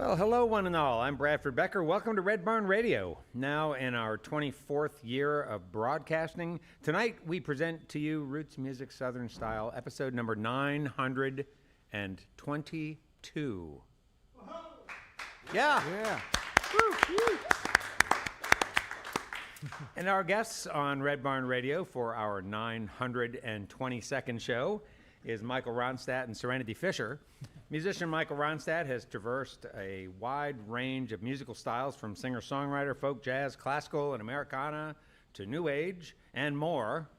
Well, hello, one and all. I'm Bradford Becker. Welcome to Red Barn Radio. Now in our 24th year of broadcasting, tonight we present to you Roots Music Southern Style, episode number 922. Yeah. And our guests on Red Barn Radio for our 922nd show is Michael Ronstadt and Serenity Fisher. Musician Michael Ronstadt has traversed a wide range of musical styles from singer-songwriter, folk jazz, classical, and Americana to new age and more.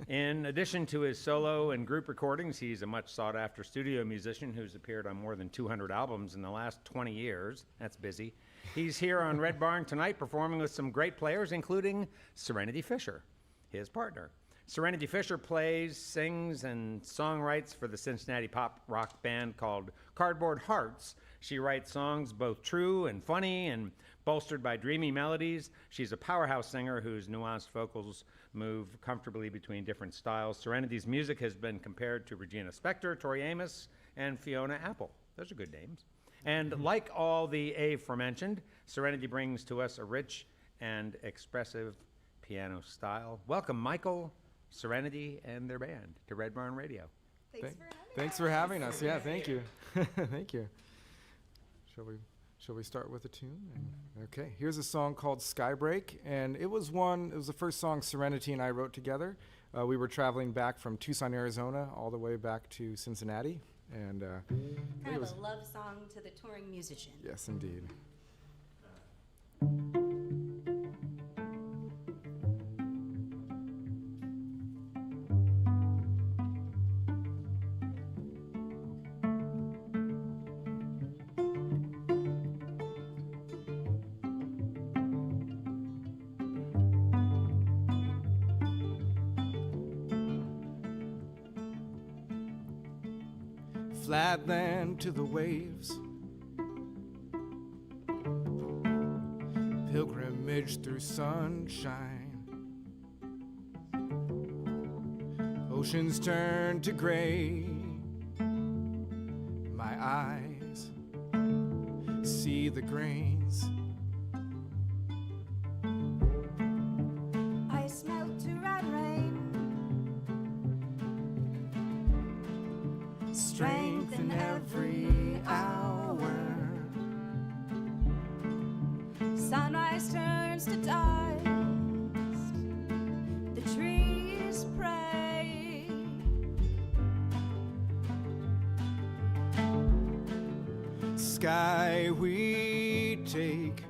In addition to his solo and group recordings, he's a much sought-after studio musician who's appeared on more than 200 albums in the last 20 years. That's busy. He's here on Red Barn tonight performing with some great players, including Serenity Fisher, his partner. Serenity Fisher plays, sings, and songwrites for the Cincinnati pop rock band called Cardboard Hearts. She writes songs both true and funny and bolstered by dreamy melodies. She's a powerhouse singer whose nuanced vocals move comfortably between different styles. Serenity's music has been compared to Regina Spektor, Tori Amos, and Fiona Apple. Those are good names. And like all the aforementioned, Serenity brings to us a rich and expressive piano style. Welcome, Michael, Serenity, and their band to Red Barn Radio. Thanks for having us. Yeah, thank you. Thank you. Shall we start with a tune? Okay, here's a song called Skybreak, and it was the first song Serenity and I wrote together. We were traveling back from Tucson, Arizona, all the way back to Cincinnati, and kind of a love song to the touring musician. Yes, indeed. Flatland to the waves, pilgrimage through sunshine, oceans turn to gray, my eyes see the grains, I smell to red rain, strength in every hour, sunrise turns to dust, the trees pray, sky we take,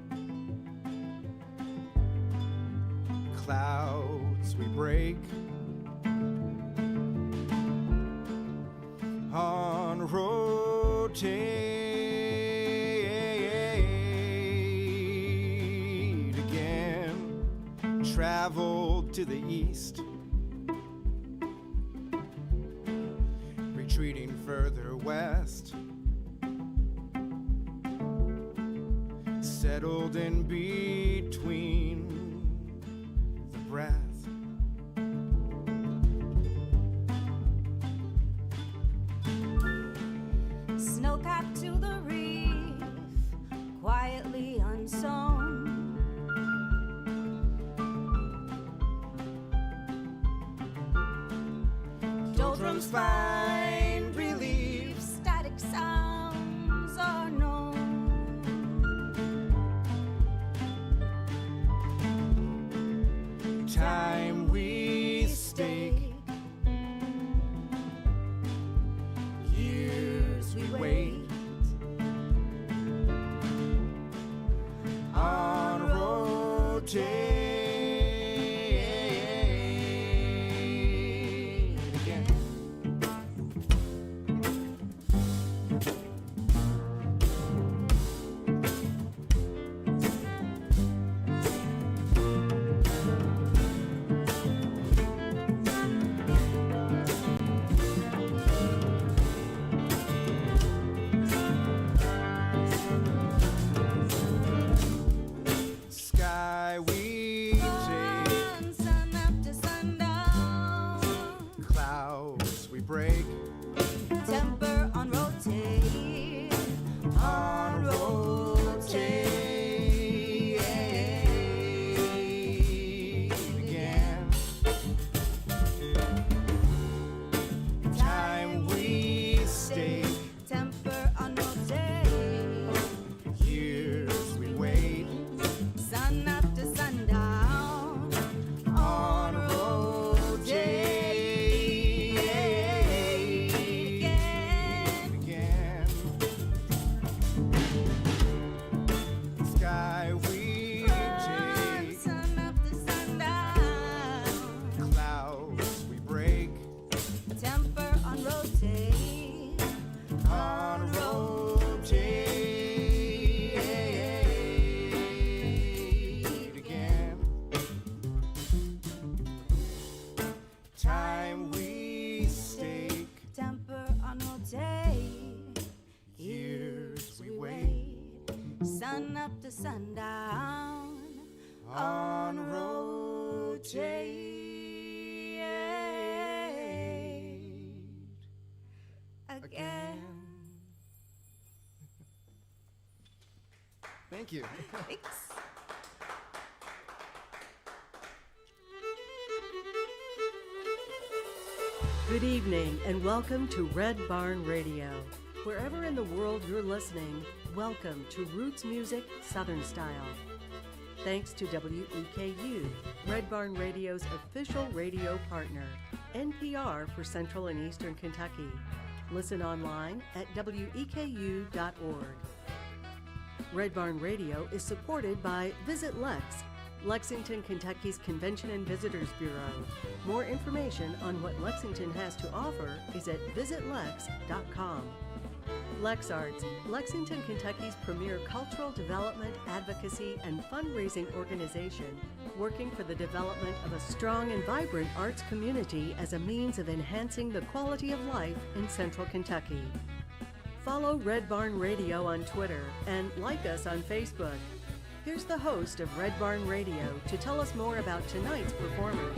clouds we break, on rotate again, traveled to the east, retreating further west, settled in between the breath. Snowcapped to the reef, quietly unsown. Doldrums find relief, static sounds are known. Time we stake, years we wait, on rotate again. Sky we take, Sun after sundown, clouds we break, temper on rotate, on rotate. to sundown on rotate again. Thank you. Thanks. Good evening and welcome to Red Barn Radio. Wherever in the world you're listening, welcome to Roots Music Southern Style. Thanks to WEKU, Red Barn Radio's official radio partner, NPR for Central and Eastern Kentucky. Listen online at weku.org. Red Barn Radio is supported by Visit Lex, Lexington, Kentucky's Convention and Visitors Bureau. More information on what Lexington has to offer is at visitlex.com. LexArts, Lexington, Kentucky's premier cultural development, advocacy, and fundraising organization, working for the development of a strong and vibrant arts community as a means of enhancing the quality of life in Central Kentucky. Follow Red Barn Radio on Twitter and like us on Facebook. Here's the host of Red Barn Radio to tell us more about tonight's performers.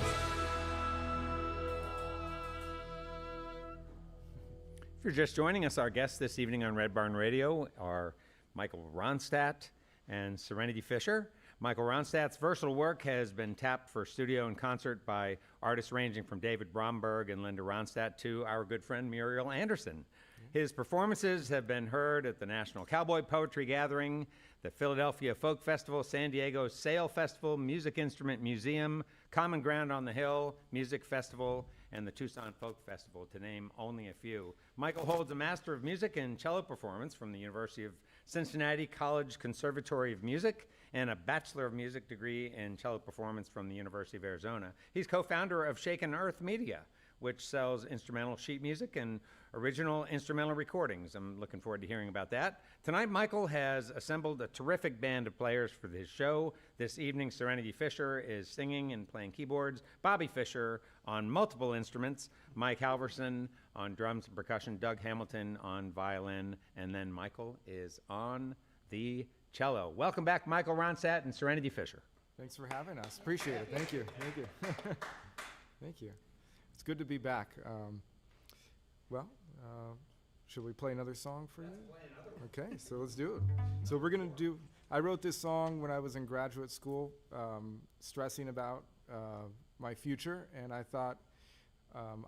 If you're just joining us, our guests this evening on Red Barn Radio are Michael Ronstadt and Serenity Fisher. Michael Ronstadt's versatile work has been tapped for studio and concert by artists ranging from David Bromberg and Linda Ronstadt to our good friend Muriel Anderson. His performances have been heard at the National Cowboy Poetry Gathering, the Philadelphia Folk Festival, San Diego Sail Festival, Music Instrument Museum, Common Ground on the Hill Music Festival, and the Tucson Folk Festival, to name only a few. Michael holds a Master of Music in Cello Performance from the University of Cincinnati College Conservatory of Music and a Bachelor of Music degree in Cello Performance from the University of Arizona. He's co-founder of Shaken Earth Media, which sells instrumental sheet music and original instrumental recordings. I'm looking forward to hearing about that. Tonight, Michael has assembled a terrific band of players for his show. This evening, Serenity Fisher is singing and playing keyboards, Bobby Fisher on multiple instruments, Mike Halverson on drums and percussion, Doug Hamilton on violin, and then Michael is on the cello. Welcome back, Michael Ronstadt and Serenity Fisher. Thanks for having us. Appreciate it. Thank you. Thank you. Thank you. It's good to be back. Should we play another song for you? Okay, so let's do it. So we're going to do, I wrote this song when I was in graduate school, stressing about my future, and I thought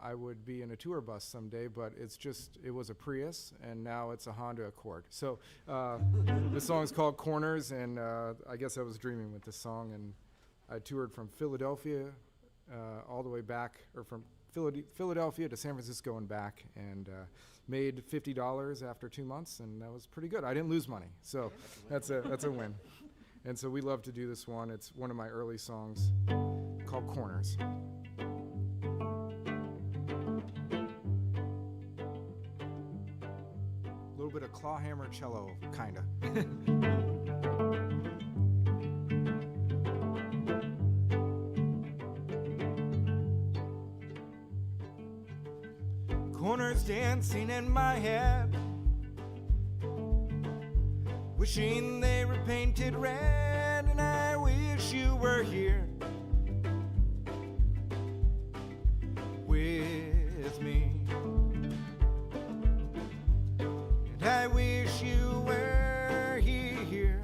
I would be in a tour bus someday, but it was a Prius, and now it's a Honda Accord. So the song's called Corners, and I guess I was dreaming with this song, and I toured from Philadelphia all the way back, or from Philadelphia to San Francisco and back, and made $50 after 2 months, and that was pretty good. I didn't lose money, so that's a win. And so we love to do this one. It's one of my early songs called Corners. A little bit of clawhammer cello, kinda. Corners dancing in my head, wishing they were painted red, and I wish you were here with me, and I wish you were here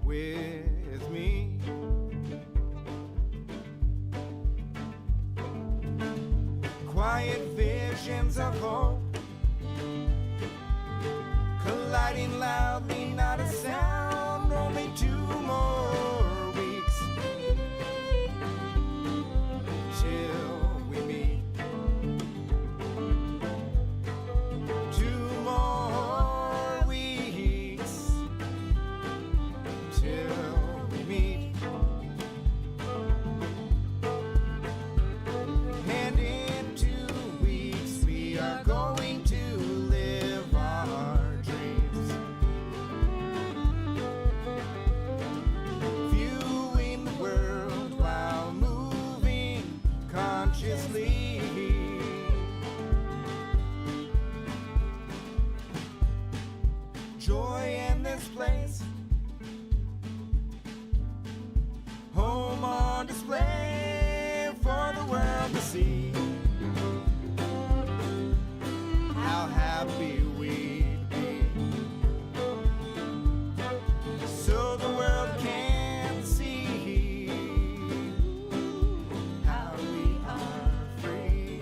with me. Quiet visions of hope, colliding loudly, not a sound, only 2 more weeks till we meet. 2 more weeks till we meet. And in 2 weeks we are going to live our dreams, viewing the world while moving consciously. Joy in this place display for the world to see. How happy we'd be, so the world can see how we are free.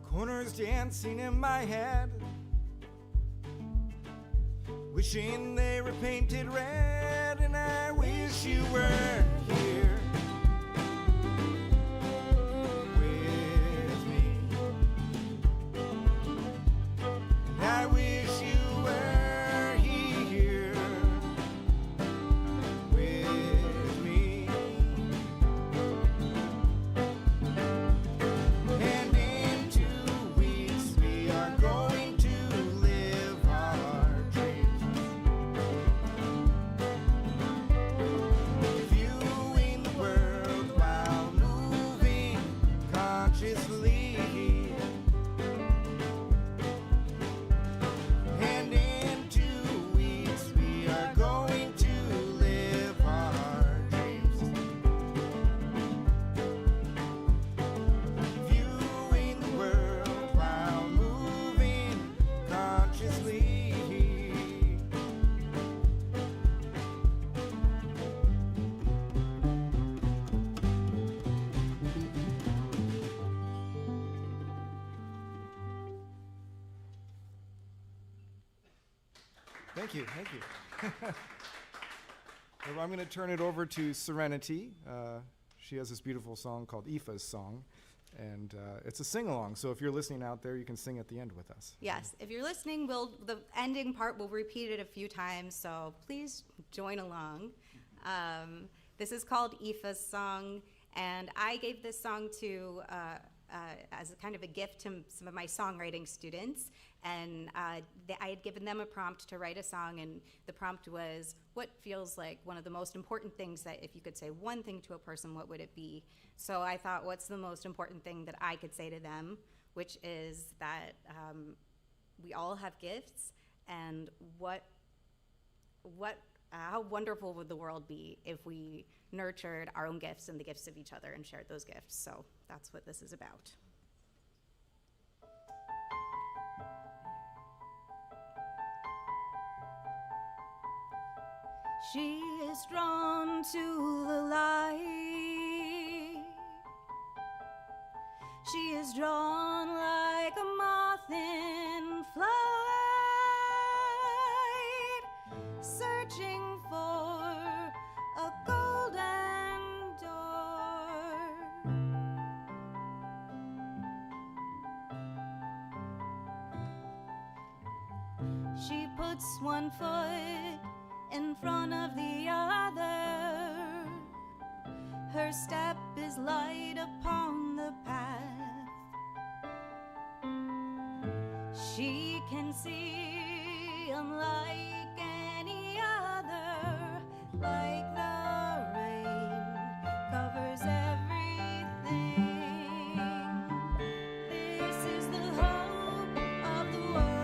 Corners dancing in my head, wishing they were painted red, and I wish you were here with me. I wish you were here with me. And in 2 weeks we are going to live our dreams, viewing the world while moving consciously. And in 2 weeks we are going to live our dreams, viewing the world while moving consciously. Thank you, thank you. Well, I'm going to turn it over to Serenity. She has this beautiful song called Aoife's Song, and it's a sing-along, so if you're listening out there, you can sing at the end with us. Yes, if you're listening, the ending part, we'll repeat it a few times, so please join along. This is called Aoife's Song, and I gave this song to as a kind of a gift to some of my songwriting students, and I had given them a prompt to write a song, and the prompt was, what feels like one of the most important things that if you could say one thing to a person, what would it be? So I thought, what's the most important thing that I could say to them, which is that we all have gifts, and how wonderful would the world be if we nurtured our own gifts and the gifts of each other and shared those gifts. So that's what this is about. She is drawn to the light. She is drawn like a moth in flight, searching for a golden door. She puts one foot in front of the other. Her step is light upon the path. She can see unlike any other, like the rain covers everything. This is the hope of the world,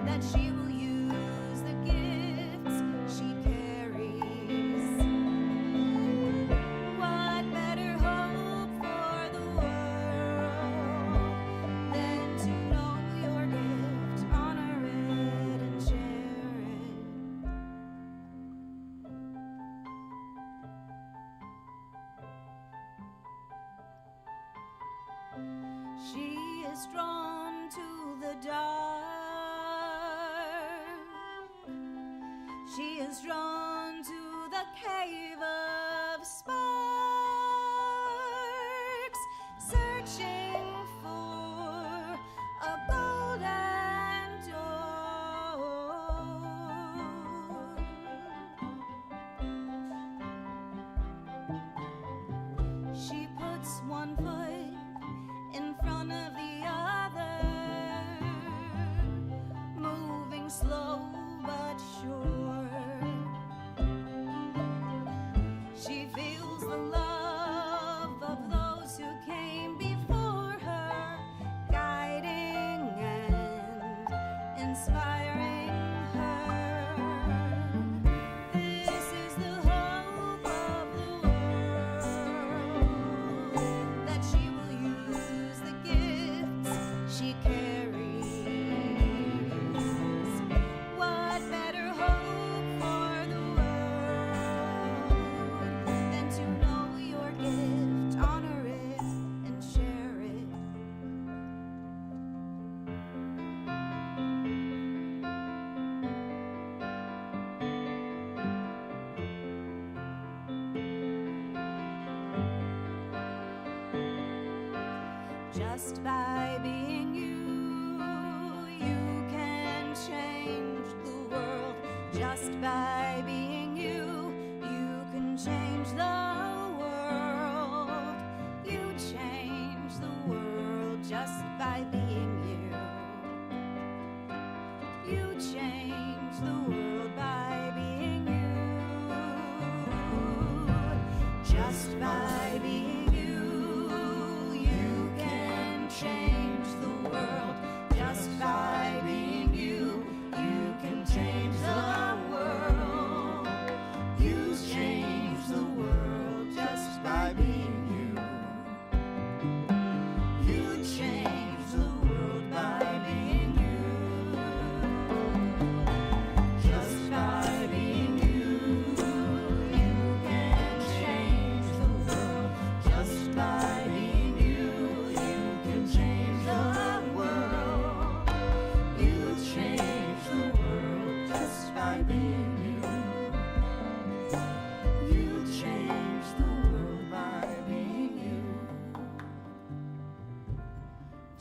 that she will use the gifts she carries. What better hope for the world than to know your gift, honor it and share it? She is drawn to the cave of sparks, searching for a golden door. She puts one foot in front of the other, moving slow but sure. She feels the love of those who came before her, guiding and inspiring her. This is the hope of the world, that she will use the gifts she carries. What better hope for the world than to know your gift, honor it, and share it? Just by being you, you can change the world. Just by being you, you can change the world. You change the world just by being you. You change the world by being you. Just by being you, you can change the world. Just by being you, you can change the world. You change the world just by being you. You change the world by being you. Just by being you, you can change the world. Just by being you, you can change the world. You change the world just by being you. You change the world by being you.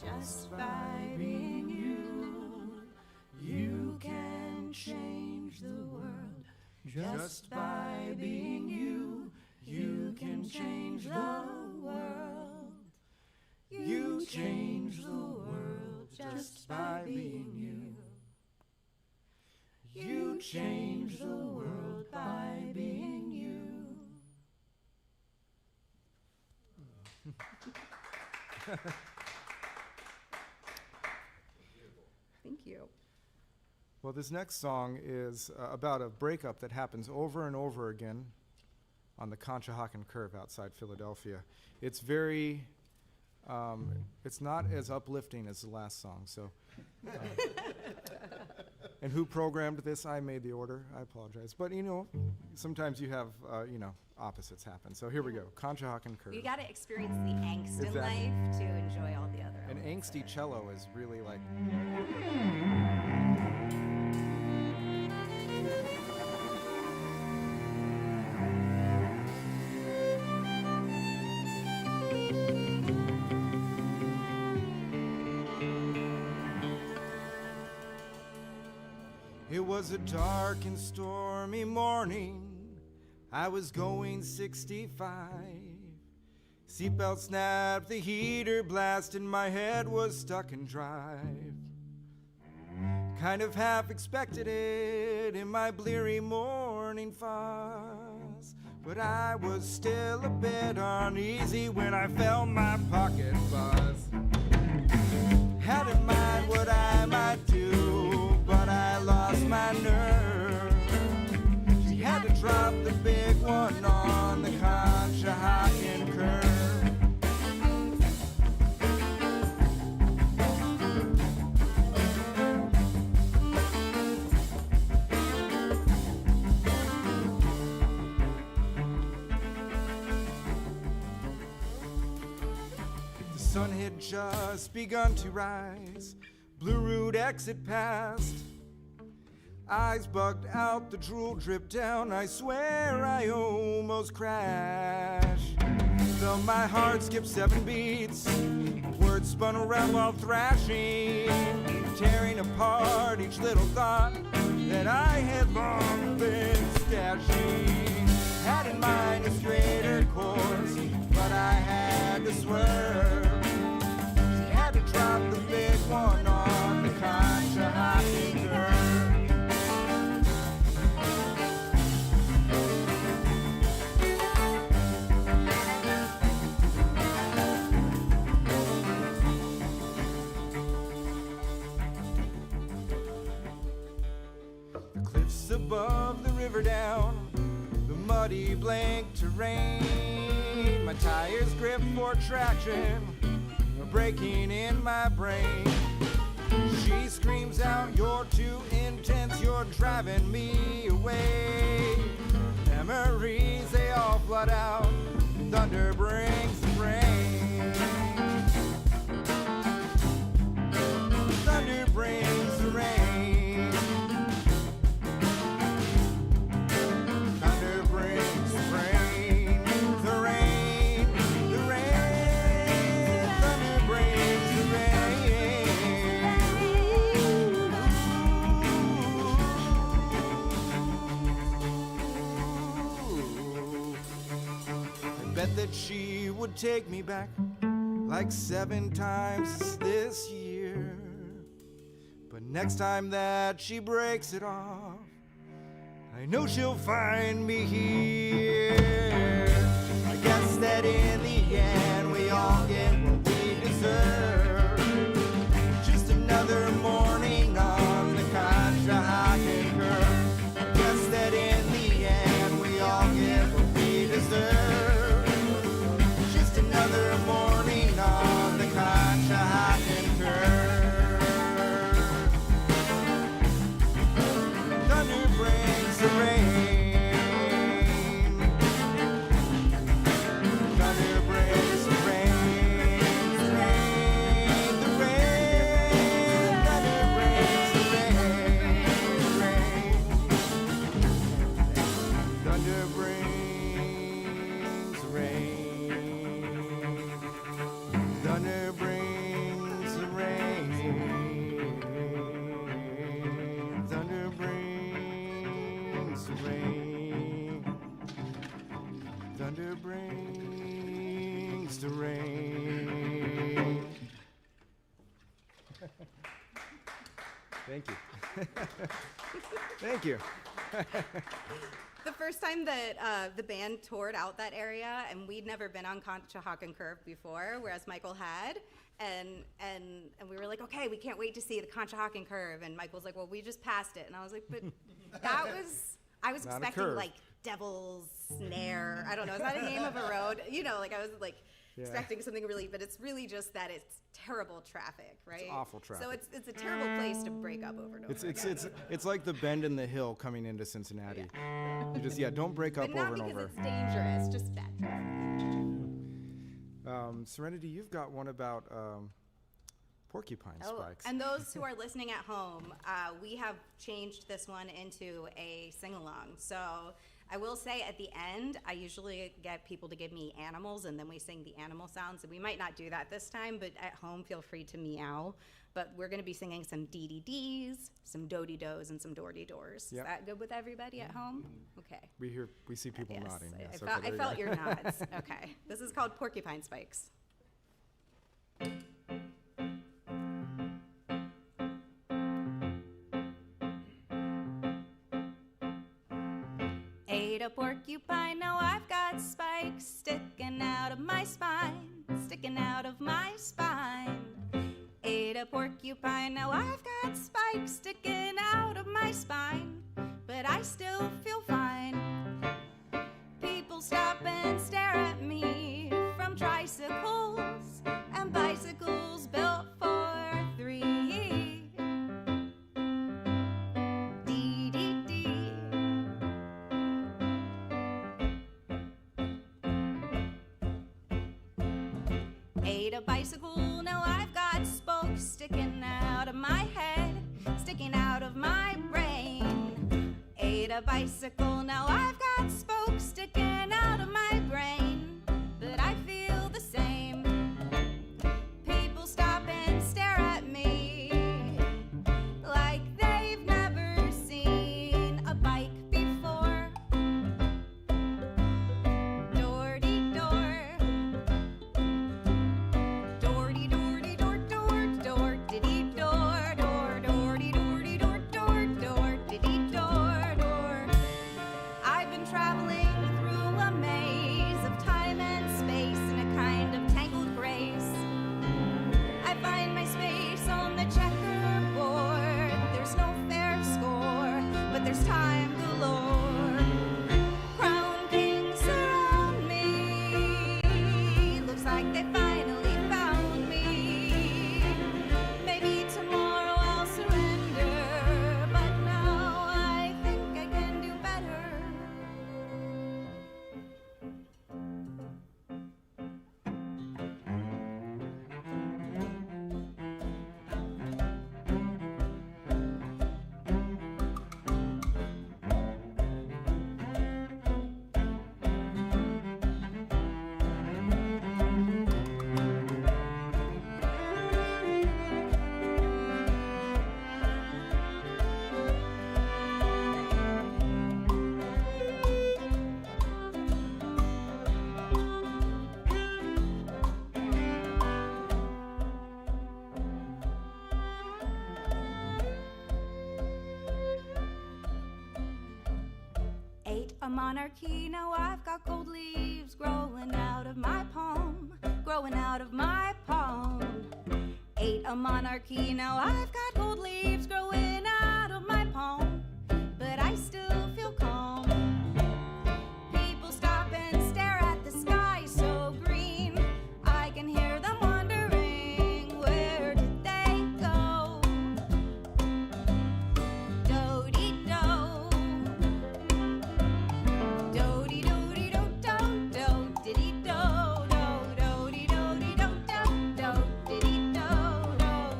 Just by being you, you can change the world. Just by being you, you can change the world. You change the world just by being you. You change the world by being you. Thank you. Well, this next song is about a breakup that happens over and over again on the Conshohocken Curve outside Philadelphia. It's very, it's not as uplifting as the last song, so. And who programmed this? I made the order. I apologize. But, you know, sometimes you have, opposites happen. So here we go. Conshohocken Curve. You got to experience the angst in Exactly. life to enjoy all the other An elements of angsty it. cello is really like. It was a dark and stormy morning. I was going 65. Seatbelt snapped, the heater blasted, my head was stuck in drive. Kind of half expected it in my bleary morning fuzz, but I was still a bit uneasy when I felt my pocket buzz. Had in mind what I might do, but I lost my nerve. She had to drop the big one on the Conshohocken Curve. The sun had just begun to rise. Blue Route exit past. Eyes bugged out, the drool dripped down. I swear I almost crashed. Though my heart skipped 7 beats, words spun around while thrashing, tearing apart each little thought that I had long been stashing. Had in mind a straighter course, but I had to swerve. She had to drop the big one on the Contra hockey curve. Above the river down, the muddy blank terrain, my tires grip for traction, breaking in my brain. She screams out, "You're too intense, you're driving me away." Memories, they all flood out, thunder brings the rain. Thunder brings the rain. Bet that she would take me back like 7 times this year. But next time that she breaks it off, I know she'll find me here. I guess that in the end we all get what we deserve. Just another morning on the Contra hockey curve. I guess that in the end we all get what we deserve. Another morning on the Contra hockey curve. Thunder brings the rain. Thunder brings the rain. The rain, the rain. Thunder brings the rain. The rain. Thunder brings the rain. Thunder brings the rain. Thunder brings the rain. Thunder brings the rain. Thank you. Thank you. The first time that the band toured out that area, and we'd never been on Conshohocken Curve before, whereas Michael had, and we were like, okay, we can't wait to see the Conshohocken Curve, and Michael's like, well, we just passed it, and I was like, but that was, I was Not a expecting curve. like Devil's Snare, I don't know, is that a name of a road? You know, like I was like expecting something really, but it's really just that it's terrible traffic, right? It's awful traffic. So it's a terrible place to break up over and over again. It's like the bend in the hill coming into Cincinnati. You just don't break up But not over and because over. it's dangerous, just bad traffic. Serenity, you've got one about porcupine spikes. And those who are listening at home, we have changed this one into a sing-along. So I will say at the end, I usually get people to give me animals, and then we sing the animal sounds. And we might not do that this time, but at home, feel free to meow. But we're going to be singing some dee-dee-dees, some do-dee-dos, and some door-dee-doors. Yep. Is that good with everybody at home? Okay. We see people Yes, nodding. I Yes, felt, okay, there I you felt go. your nods. Okay. This is called Porcupine Spikes. Ate a porcupine, now I've got spikes sticking out of my spine, sticking out of my spine. Ate a porcupine, now I've got spikes sticking out of my spine, but I still feel fine. People stop and stare at me from tricycles and bicycles built for 3. Dee-dee-dee. Ate a bicycle, now I've got spokes sticking out of my head, sticking out of my brain. a bicycle. Now I've got spokes sticking out of my brain, but I feel the same. People stop and stare at me like they've never seen a bike before. Door-dee-door, door-dee-door-dee-door, door, dee-dee-door, door, door-dee-door-dee-door, door, dee-dee-door, door. I've been traveling through a maze of time and space in a kind of tangled grace. I find my space on the checkerboard. There's no fair score, but there's time galore. Crown kings surround me. Looks like they finally found me. Maybe tomorrow I'll surrender, but now I think I can do better. 8, a monarchy. Now I've got gold leaves growing out of my palm, growing out of my palm. 8, a monarchy. Now I've got gold leaves growing out of my palm, but I still feel calm. People stop and stare at the sky so green. I can hear them wondering, where did they go? Do-dee-do, do-dee-do-dee-do-do, do-dee-do, do-do-dee-do-dee-do-do, do-dee-do,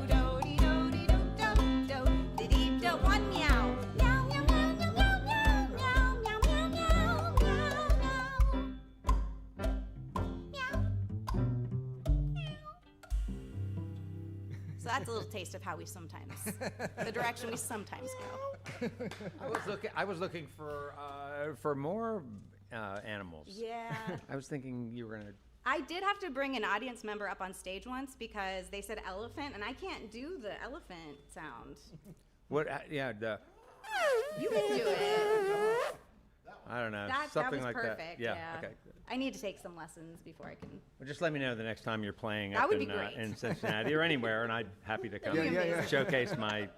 do-do-dee-do-dee-do-do, do-dee-do. One meow. Meow, meow, meow, meow, meow, meow, meow, meow, meow, meow, meow. So that's a little taste of how we sometimes, the direction we sometimes go. I was looking for more animals. Yeah. I was thinking you were gonna. I did have to bring an audience member up on stage once because they said elephant, and I can't do the elephant sound. What? Yeah. The. You can do it. I don't know. That something was like perfect. that. Yeah. Okay. I need to take some lessons before I can. Well, just let me know the next time you're playing That up would be in, great. in Cincinnati or anywhere, and I'd happy to come That'd be amazing. showcase my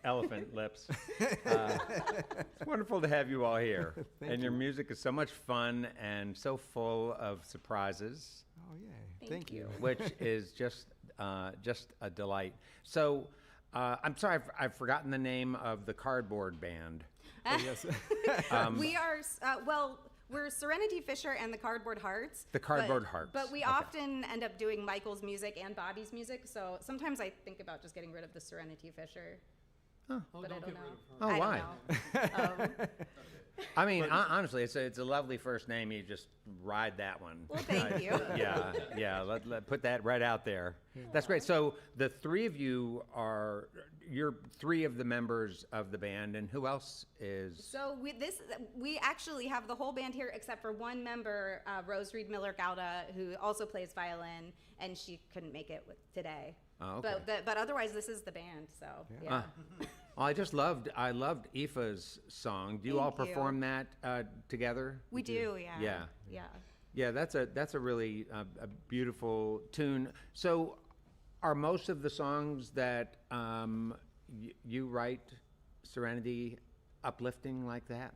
elephant lips. It's wonderful to have you all here, and your music is so much fun and so full of surprises, Oh, yay. Thank you. which is just a delight. So, I'm sorry, I've forgotten the name of the cardboard band. Yes. We are, well, we're Serenity Fisher and the Cardboard Hearts. The Cardboard but- Hearts, But we okay. often end up doing Michael's music and Bobby's music, so sometimes I think about just getting rid of the Serenity Fisher. Oh. But I don't know. Oh, I why? Don't know. I mean, honestly, it's a lovely first name. You just ride that one. Well, thank you. Yeah. Let put that right out there. That's great. So the three of you you're three of the members of the band, and who else is? So we actually have the whole band here except for one member, Rose Reed Miller Gouda, who also plays violin, and she couldn't make it today. Oh, okay. But otherwise, this is the band. So yeah. Well, I loved Aoife's song. Do you all Thank you. perform that together? We do. Yeah. Yeah, that's a really a beautiful tune. So, are most of the songs that you write, Serenity, uplifting like that?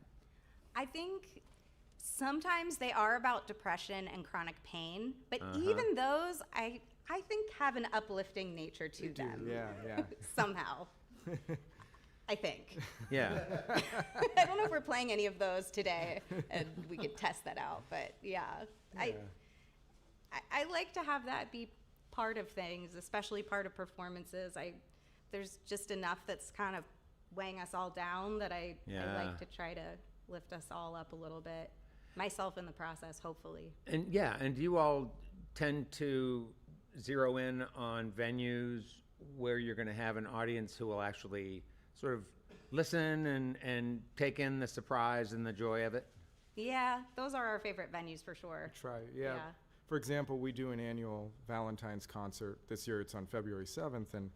I think sometimes they are about depression and chronic pain, but Uh-huh. even those, I think have an uplifting nature to them. Yeah. Somehow. I think. Yeah. I don't know if we're playing any of those today, and we could test that out. But yeah, I like to have that be part of things, especially part of performances. There's just enough that's kind of weighing us all down that I Yeah. like to try to lift us all up a little bit. Myself in the process, hopefully. And yeah, and do you all tend to zero in on venues where you're going to have an audience who will actually sort of listen and take in the surprise and the joy of it? Yeah, those are our favorite venues for sure. Try, yeah. For example, we do an annual Valentine's concert. This year it's on February 7th, and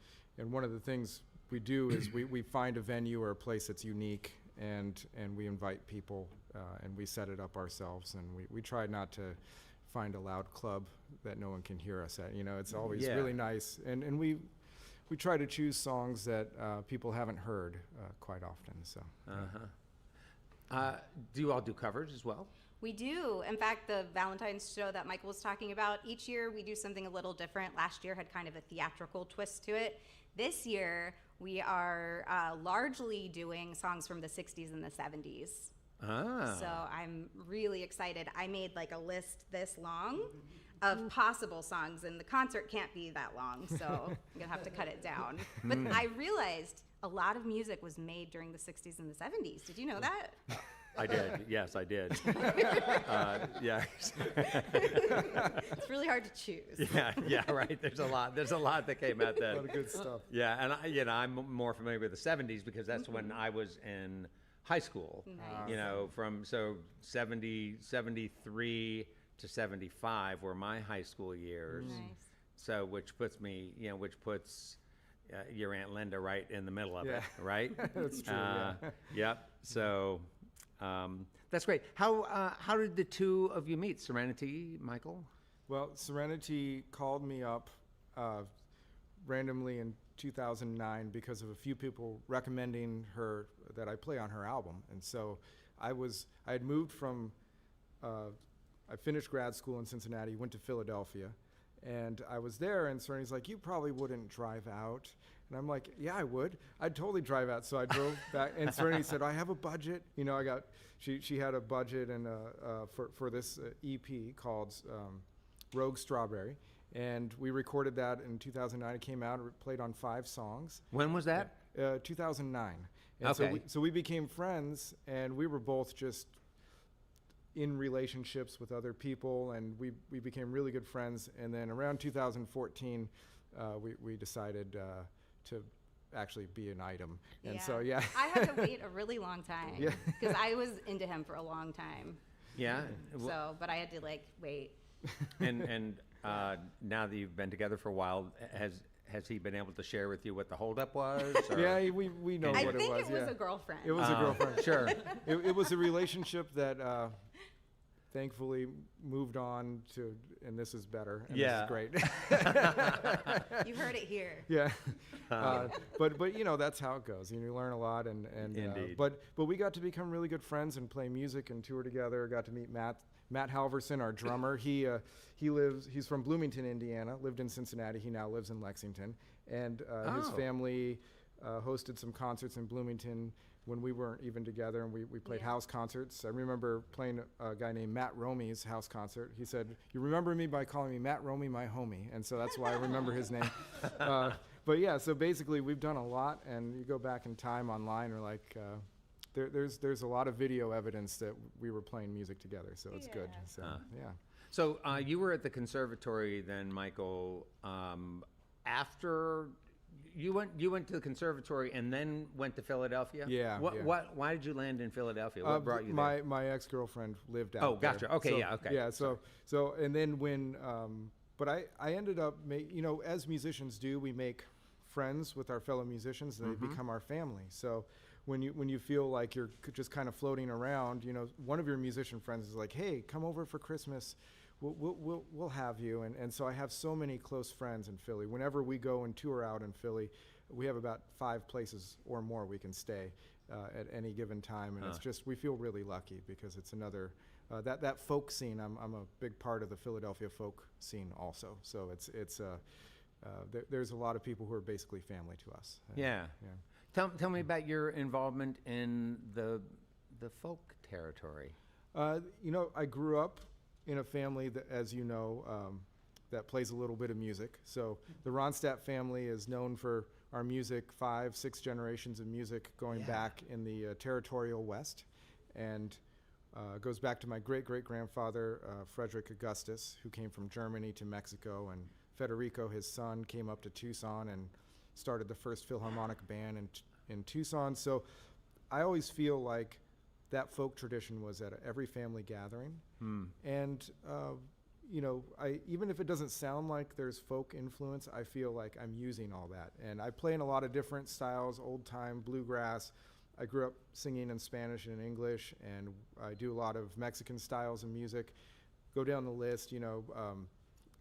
one of the things we do is we find a venue or a place that's unique, and we invite people, and we set it up ourselves, and we try not to find a loud club that no one can hear us at. You know, it's always Yeah. really nice, and we try to choose songs that people haven't heard quite often, so. Do you all do covers as well? We do. In fact, the Valentine's show that Michael was talking about, each year we do something a little different. Last year had kind of a theatrical twist to it. This year we are largely doing songs from the 60s and the 70s. So I'm really excited. I made like a list this long of possible songs, and the concert can't be that long, so I'm gonna have to cut it down. But I realized a lot of music was made during the 60s and the 70s. Did you know that? I did. Yes, I did. Yeah. It's really hard to choose. Yeah, right. There's a lot that came out A then. lot of good stuff. Yeah, and I'm more familiar with the 70s because that's when I was in high school. Nice. From 73 to 75 were my high school years. Nice. So which puts your Aunt Linda right in the middle of Yeah. it, right? That's true, yeah. Yep. So that's great. How did the two of you meet, Serenity, Michael? Well, Serenity called me up randomly in 2009 because of a few people recommending her that I play on her album. And so I had moved from, I finished grad school in Cincinnati, went to Philadelphia, and I was there, and Serenity's like, you probably wouldn't drive out. And I'm like, yeah, I would. I'd totally drive out. So I drove back, and Serenity said, I have a budget. You know, she had a budget and for this EP called Rogue Strawberry. And we recorded that in 2009. It came out, it played on 5 songs. When was that? 2009. And Okay. so we became friends, and we were both just in relationships with other people, and we became really good friends. And then around 2014, we decided to actually be an item. And so, yeah. I had to wait a really long time Yeah. because I was into him for a long time. Yeah. But I had to wait. And now that you've been together for a while, has he been able to share with you what the holdup was? Or? Yeah, we know I what it was. think it was yeah. a girlfriend. It was a girlfriend. Sure. It was a relationship that thankfully moved on to, and this is better. And Yeah. This is great. You heard it here. Yeah. But you know, that's how it goes. You learn a lot, and Indeed. but we got to become really good friends and play music and tour together. Got to meet Matt Halverson, our drummer. He's from Bloomington, Indiana, lived in Cincinnati. He now lives in Lexington. And his family hosted some concerts in Bloomington when we weren't even together, and we played house concerts. I remember playing a guy named Matt Romey's house concert. He said, you remember me by calling me Matt Romey, my homie. And so that's why I remember his name. But yeah, so basically we've done a lot, and you go back in time online, or there's a lot of video evidence that we were playing music together, so it's good. So yeah. So you were at the conservatory then, Michael. After you went to the conservatory and then went to Philadelphia. Yeah, yeah. Why did you land in Philadelphia? What brought you there? My ex-girlfriend lived out Oh, there. gotcha. Okay, So, yeah, okay. Yeah, so and then when, but I ended up, as musicians do, we make friends with our fellow musicians, and they become our family. So when you feel like you're just kind of floating around, one of your musician friends is like, hey, come over for Christmas. We'll have you. And so I have so many close friends in Philly. Whenever we go and tour out in Philly, we have about 5 places or more we can stay at any given time. And it's just, we feel really lucky because it's another, that folk scene, I'm a big part of the Philadelphia folk scene also. So there's a lot of people who are basically family to us. Yeah. Tell me about your involvement in the folk territory. I grew up in a family that, as you know, that plays a little bit of music. So the Ronstadt family is known for our music, 5, 6 generations of music going back in the territorial West. And goes back to my great-great-grandfather, Frederick Augustus, who came from Germany to Mexico, and Federico, his son, came up to Tucson and started the first Philharmonic band in Tucson. So I always feel like that folk tradition was at every family gathering. And, you know, even if it doesn't sound like there's folk influence, I feel like I'm using all that. And I play in a lot of different styles, old-time, bluegrass. I grew up singing in Spanish and in English, and I do a lot of Mexican styles of music. Go down the list, you know,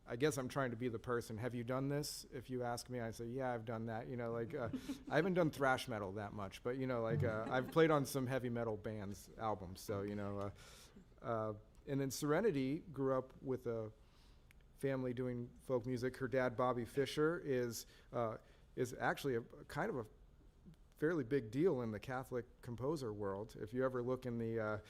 I guess I'm trying to be the person. Have you done this? If you ask me, I say, yeah, I've done that. You know, like, I haven't done thrash metal that much, but, you know, like, I've played on some heavy metal bands' albums. So, you know, and then Serenity grew up with a family doing folk music. Her dad, Bobby Fisher, is actually a kind of a fairly big deal in the Catholic composer world. If you ever look in the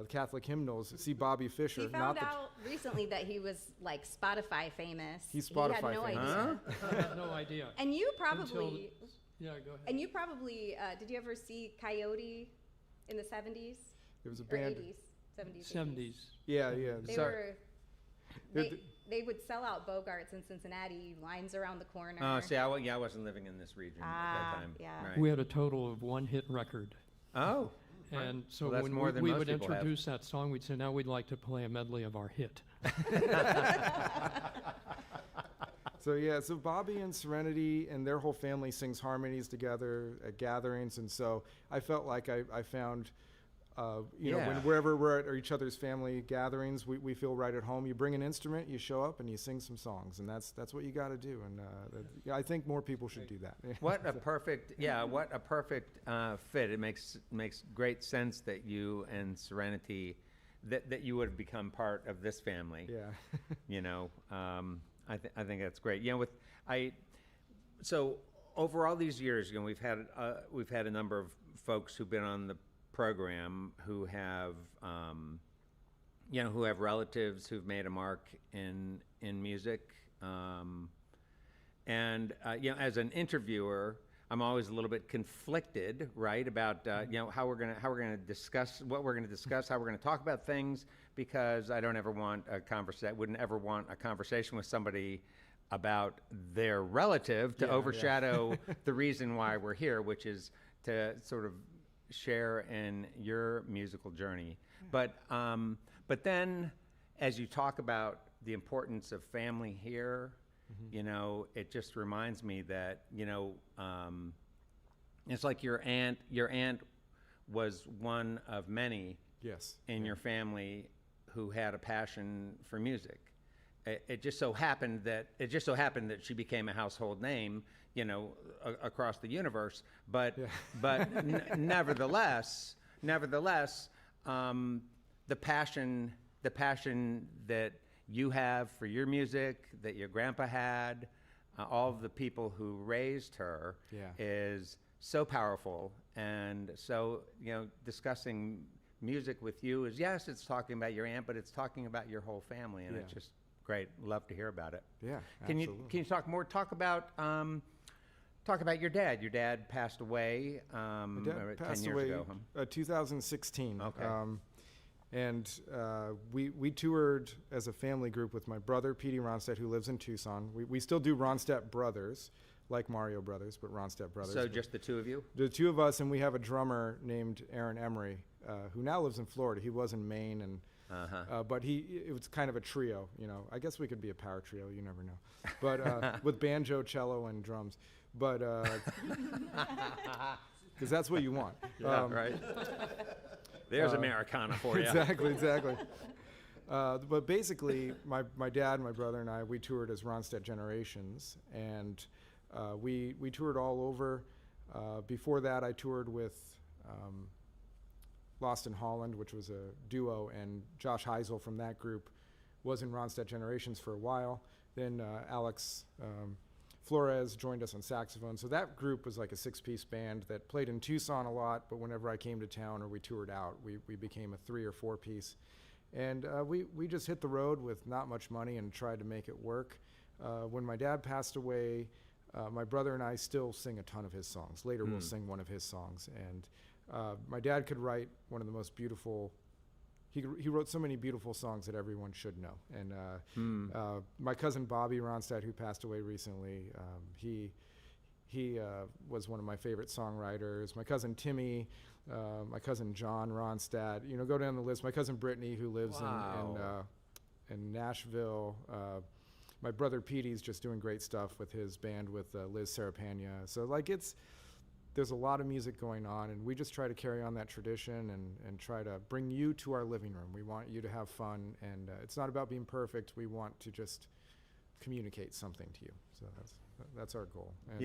Catholic hymnals, see Bobby Fisher. He found out recently that he was like Spotify famous. He's Spotify He had no famous. idea. I had no idea. And you probably, Yeah, go ahead. and you probably, did you ever see Coyote in the 70s? There was a Or band. 80s? 70s. 70s. Yeah, yeah. They Sorry. were, they would sell out Bogarts in Cincinnati, lines around the corner. Oh, see, I wasn't living in this region at that time. yeah. Right. We had a total of one hit record. Oh. And so Well, that's when more than we most would people have. introduce that song, we'd say, now we'd like to play a medley of our hit. So yeah, so Bobby and Serenity and their whole family sings harmonies together at gatherings, and so I felt like I found, you know, wherever we're at each other's family gatherings, we feel right at home. You bring an instrument, you show up, and you sing some songs, and that's what you got to do. And I think more people should do that. What a perfect fit. It makes great sense that you and Serenity, that you would have become part of this family. Yeah. You know, I think that's great. You know, so over all these years, you know, we've had a number of folks who've been on the program who have, you know, who have relatives who've made a mark in music, and you know, as an interviewer, I'm always a little bit conflicted, right, about you know, how we're gonna discuss what we're gonna discuss, how we're gonna talk about things, because I don't ever want wouldn't ever want a conversation with somebody about their relative to overshadow the reason why we're here, which is to sort of share in your musical journey. But then, as you talk about the importance of family here, you know, it just reminds me that, you know, it's like your aunt was one of many Yes. in your family who had a passion for music. It just so happened that she became a household name, you know, across the universe. But nevertheless, the passion that you have for your music, that your grandpa had, all of the people who raised her, is so powerful. And so, you know, discussing music with you is, yes, it's talking about your aunt, but it's talking about your whole family, and it's just great. Love to hear about it. Yeah. Can Absolutely. you talk more? Talk about your dad. Your dad passed away. My dad about 10 passed years away ago. 2016. Okay. And we toured as a family group with my brother, Petey Ronstadt, who lives in Tucson. We still do Ronstadt Brothers, like Mario Brothers, but Ronstadt Brothers. So just the two of you? The two of us, and we have a drummer named Aaron Emery, who now lives in Florida. He was in Maine, and but it was kind of a trio, you know. I guess we could be a power trio, you never know. But with banjo, cello, and drums. But because that's what you want. Right. There's Americana for you. Exactly. But basically, my dad, my brother, and I, we toured as Ronstadt Generations, and we toured all over. Before that, I toured with Lost in Holland, which was a duo, and Josh Heisel from that group was in Ronstadt Generations for a while. Then Alex Flores joined us on saxophone. So that group was like a 6-piece band that played in Tucson a lot, but whenever I came to town or we toured out, we became a 3 or 4-piece. And we just hit the road with not much money and tried to make it work. When my dad passed away, my brother and I still sing a ton of his songs. Later we'll sing one of his songs. And my dad could write one of the most beautiful, he wrote so many beautiful songs that everyone should know. And my cousin Bobby Ronstadt, who passed away recently, he was one of my favorite songwriters. My cousin Timmy, my cousin John Ronstadt, go down the list. My cousin Brittany, who lives in Nashville. My brother Petey's just doing great stuff with his band with Liz Sarapagna. So there's a lot of music going on, and we just try to carry on that tradition and try to bring you to our living room. We want you to have fun, and it's not about being perfect. We want to just communicate something to you. So that's our goal. And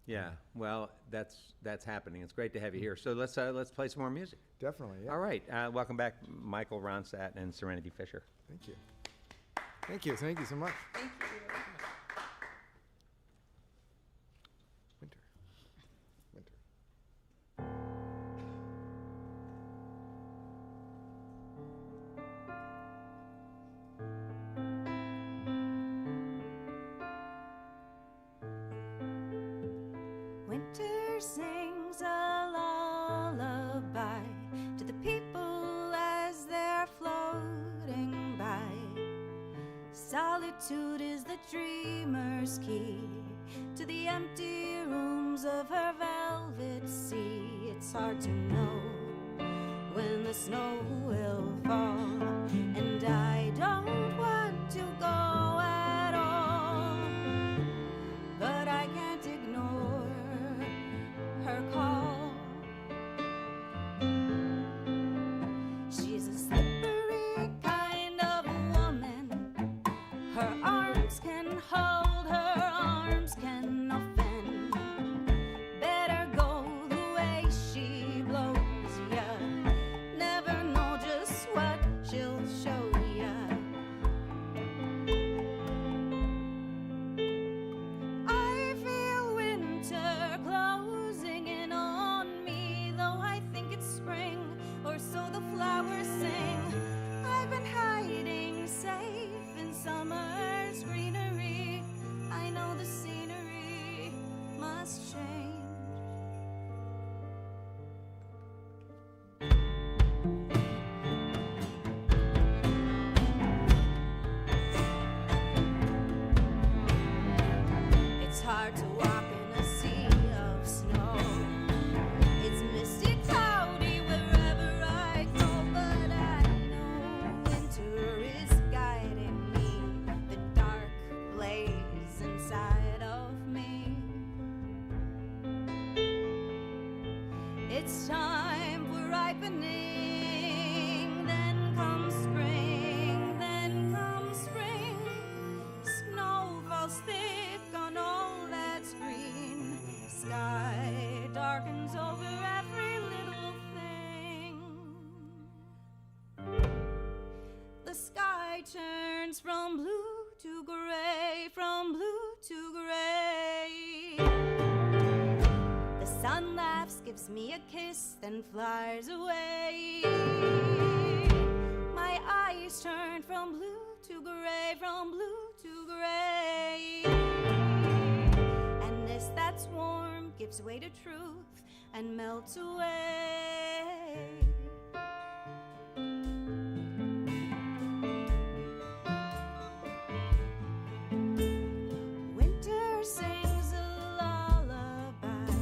Yeah. Well, that's happening. It's great to have you here. So let's play some more music. Definitely, yeah. All right. Welcome back, Michael Ronstadt and Serenity Fisher. Thank you. Thank you so much. Thank you. Winter. Winter sings a lullaby to the people as they're floating by. Solitude is the dreamer's key to the empty rooms of her velvet sea. It's hard to know when the snow will fall, and I don't want to go at all, but I can't ignore her call. She's a slippery kind of woman. Her arms can hold, her arms can offend. Better go the way she blows ya. Never know just what she'll show ya. I feel winter closing in on me, though I think it's spring, or so the flowers sing. I've been hiding safe in summer's greenery. I know the scenery must change. It's hard to walk in a sea of snow. It's misty, cloudy wherever I go, but I know winter is guiding me. The dark blaze inside of me. It's time for ripening. Then comes spring, then comes spring. Snow falls thick on all that's green. Sky darkens over every little thing. The sky turns from blue to gray, from blue to gray. The sun laughs, gives me a kiss, then flies away. My eyes turn from blue to gray, from blue to gray. And this that's warm gives way to truth and melts away. Winter sings a lullaby.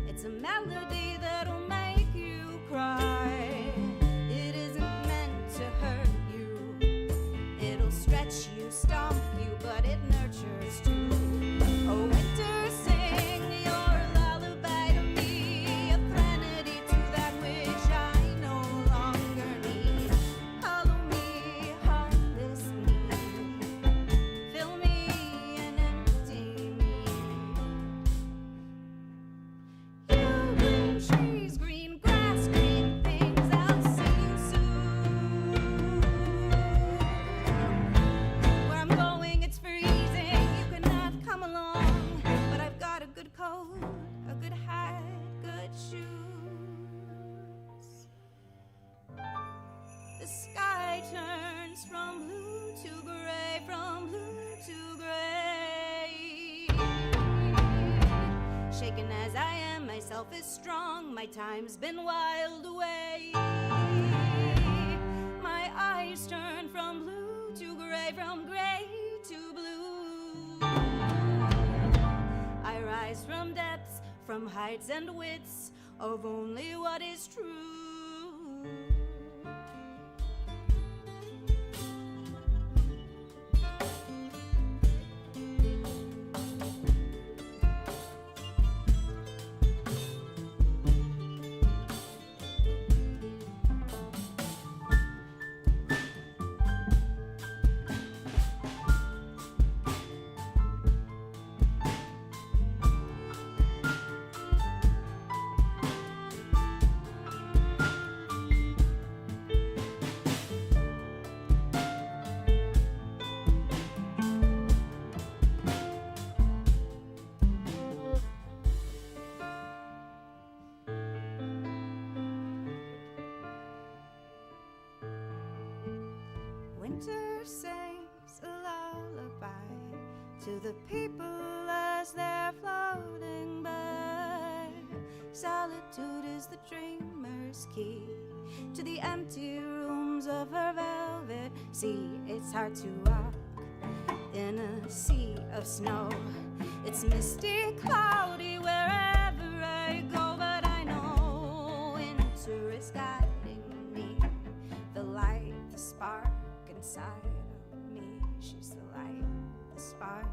It's a melody that'll make you cry. It isn't meant to hurt you. It'll stretch you, stomp you, but it nurtures too. Oh, winter, sing your lullaby to me, a threnody to that which I no longer need. Hollow me, heartless me, fill me and empty me. You green trees, green grass, green things I'll see you soon. Where I'm going, it's freezing. You cannot come along, but I've got a good coat, a good hat, good shoes. The sky turns from blue to gray, from blue to gray. shaken as I am, myself is strong, my time's been wiled away. My eyes turn from blue to gray, from gray to blue. I rise from depths, from heights and widths of only what is true. Winter sings a lullaby to the people as they're floating by. Solitude is the dreamer's key to the empty rooms of her velvet sea. It's hard to walk in a sea of snow. It's misty, cloudy wherever I go, but I know winter is guiding me. The light, the spark inside of me, she's the light, the spark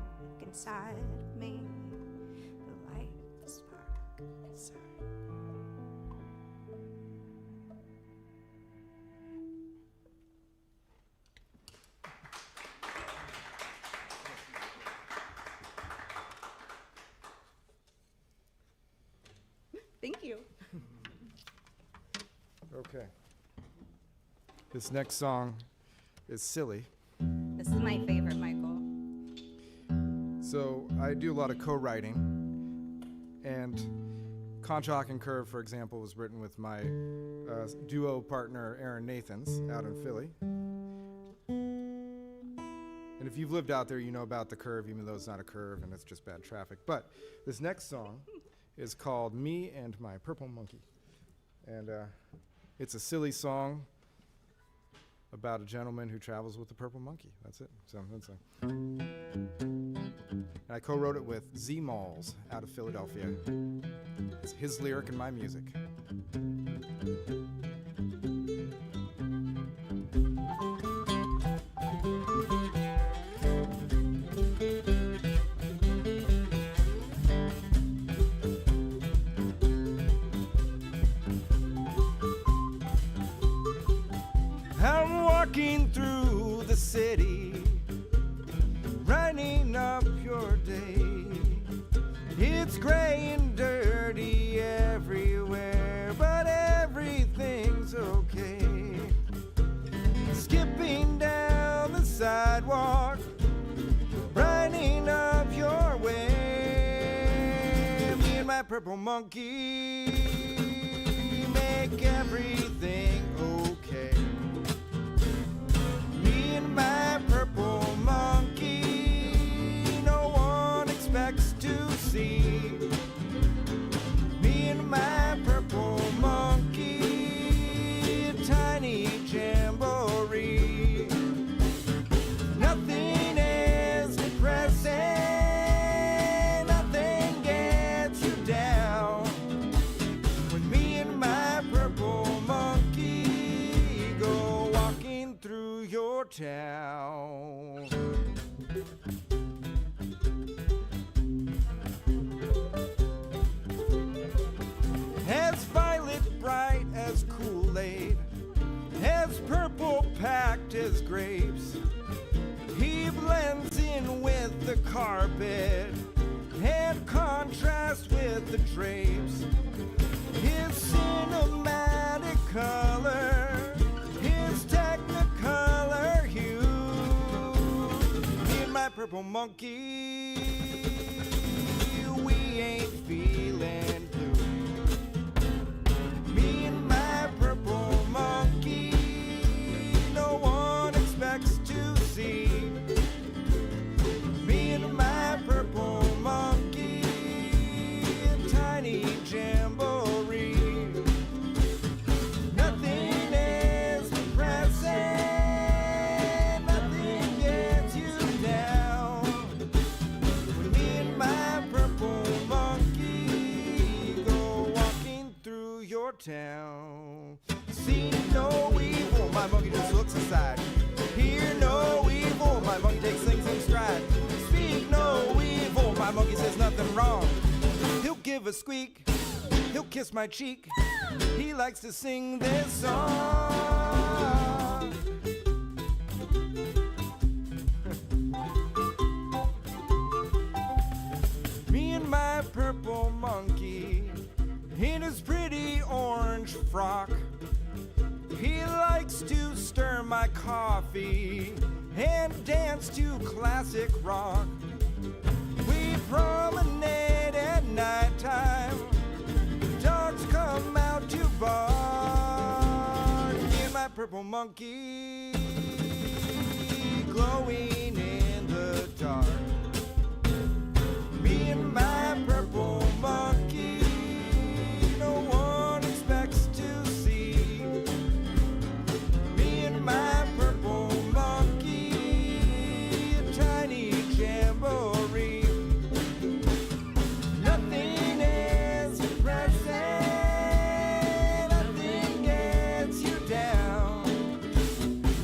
inside of me, the light, the spark inside. Thank you. Okay. This next song is Silly. This is my favorite, Michael. So I do a lot of co-writing, and Contract and Curve, for example, was written with my duo partner Aaron Nathans out in Philly. And if you've lived out there, you know about the curve, even though it's not a curve and it's just bad traffic. But this next song is called Me and My Purple Monkey. And it's a silly song about a gentleman who travels with a purple monkey. That's it. So that's it. And I co-wrote it with Z Malls out of Philadelphia. It's his lyric and my music. I'm walking through the city, brightening up your day. It's gray and dirty everywhere, but everything's okay. Skipping down the sidewalk, brightening up your way. Me and my purple monkey make everything okay. Me and my purple monkey, no one expects to see. Me and my purple monkey, a tiny jamboree. Nothing is depressing, nothing gets you down. When me and my purple monkey go walking through your town. As violet bright as Kool-Aid, as purple packed as grapes, he blends in with the carpet and contrasts with the drapes. His cinematic color, his technicolor hue. Me and my purple monkey, we ain't feeling blue. Me and my purple monkey, no one expects to see. Me and my purple monkey, a town. See no evil, my monkey just looks aside. Hear no evil, my monkey takes things in stride. Speak no evil, my monkey says nothing wrong. He'll give a squeak, he'll kiss my cheek. He likes to sing this song. Me and my purple monkey in his pretty orange frock. He likes to stir my coffee and dance to classic rock. We promenade at nighttime. Dogs come out to bark. Me and my purple monkey glowing in the dark. Me and my purple monkey, no one expects to see. Me and my purple monkey, a tiny jamboree. Nothing is present, nothing gets you down.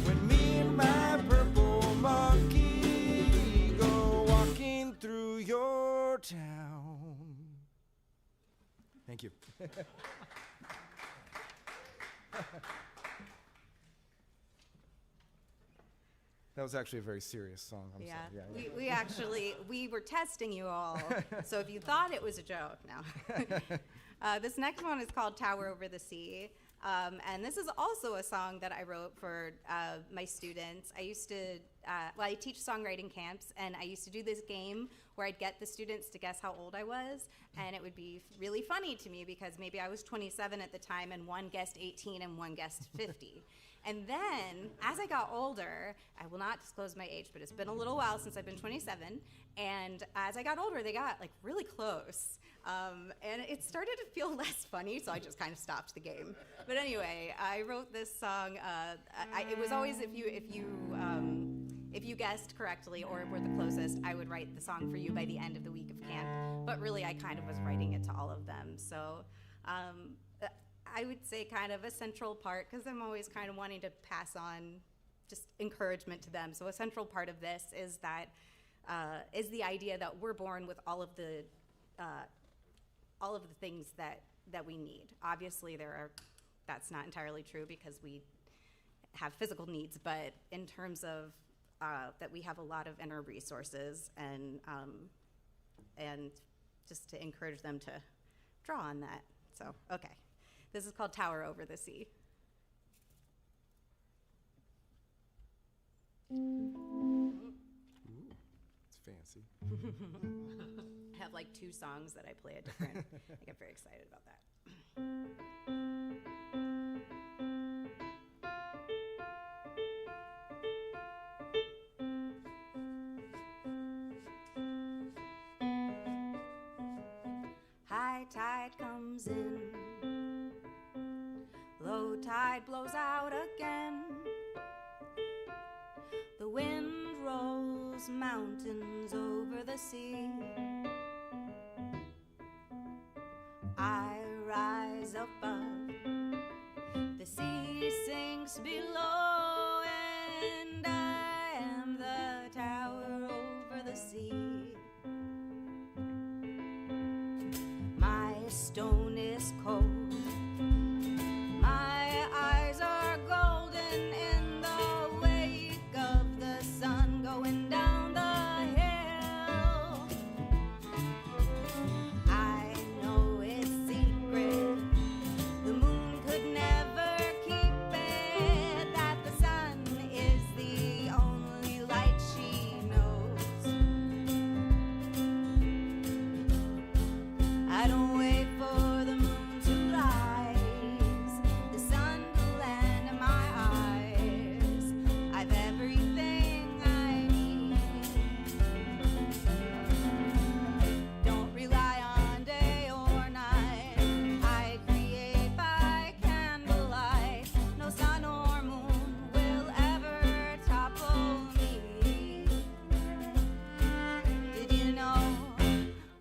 When me and my purple monkey go walking through your town. Thank you. That was actually a very serious song. I'm Yeah, sorry. we actually, we were testing you all, so if you thought it was a joke, no. This next one is called Tower Over the Sea, and this is also a song that I wrote for my students. I used to, I teach songwriting camps, and I used to do this game where I'd get the students to guess how old I was, and it would be really funny to me because maybe I was 27 at the time, and one guessed 18 and one guessed 50. And then, as I got older, I will not disclose my age, but it's been a little while since I've been 27, and as I got older, they got like really close. And it started to feel less funny, so I just kind of stopped the game. But anyway, I wrote this song. It was always if you guessed correctly or were the closest, I would write the song for you by the end of the week of camp. But really, I kind of was writing it to all of them. So I would say kind of a central part, because I'm always kind of wanting to pass on just encouragement to them. So a central part of this is that is the idea that we're born with all of the things that we need. Obviously, that's not entirely true because we have physical needs, but in terms of that we have a lot of inner resources, and just to encourage them to draw on that. So, okay. This is called Tower Over the Sea. It's fancy. I have like 2 songs that I play at different. I get very excited about that. High tide comes in, low tide blows out again. The wind rolls mountains over the sea. I rise above, the sea sinks below, and I am the tower over the sea. My stone is cold, my eyes are golden in the wake of the sun going down the hill. I know its secret, the moon could never keep it, that the sun is the only light she knows. I don't wait for the moon to rise, the sun to land in my eyes. I've everything I need. Don't rely on day or night, I create by candlelight. No sun or moon will ever topple me. Did you know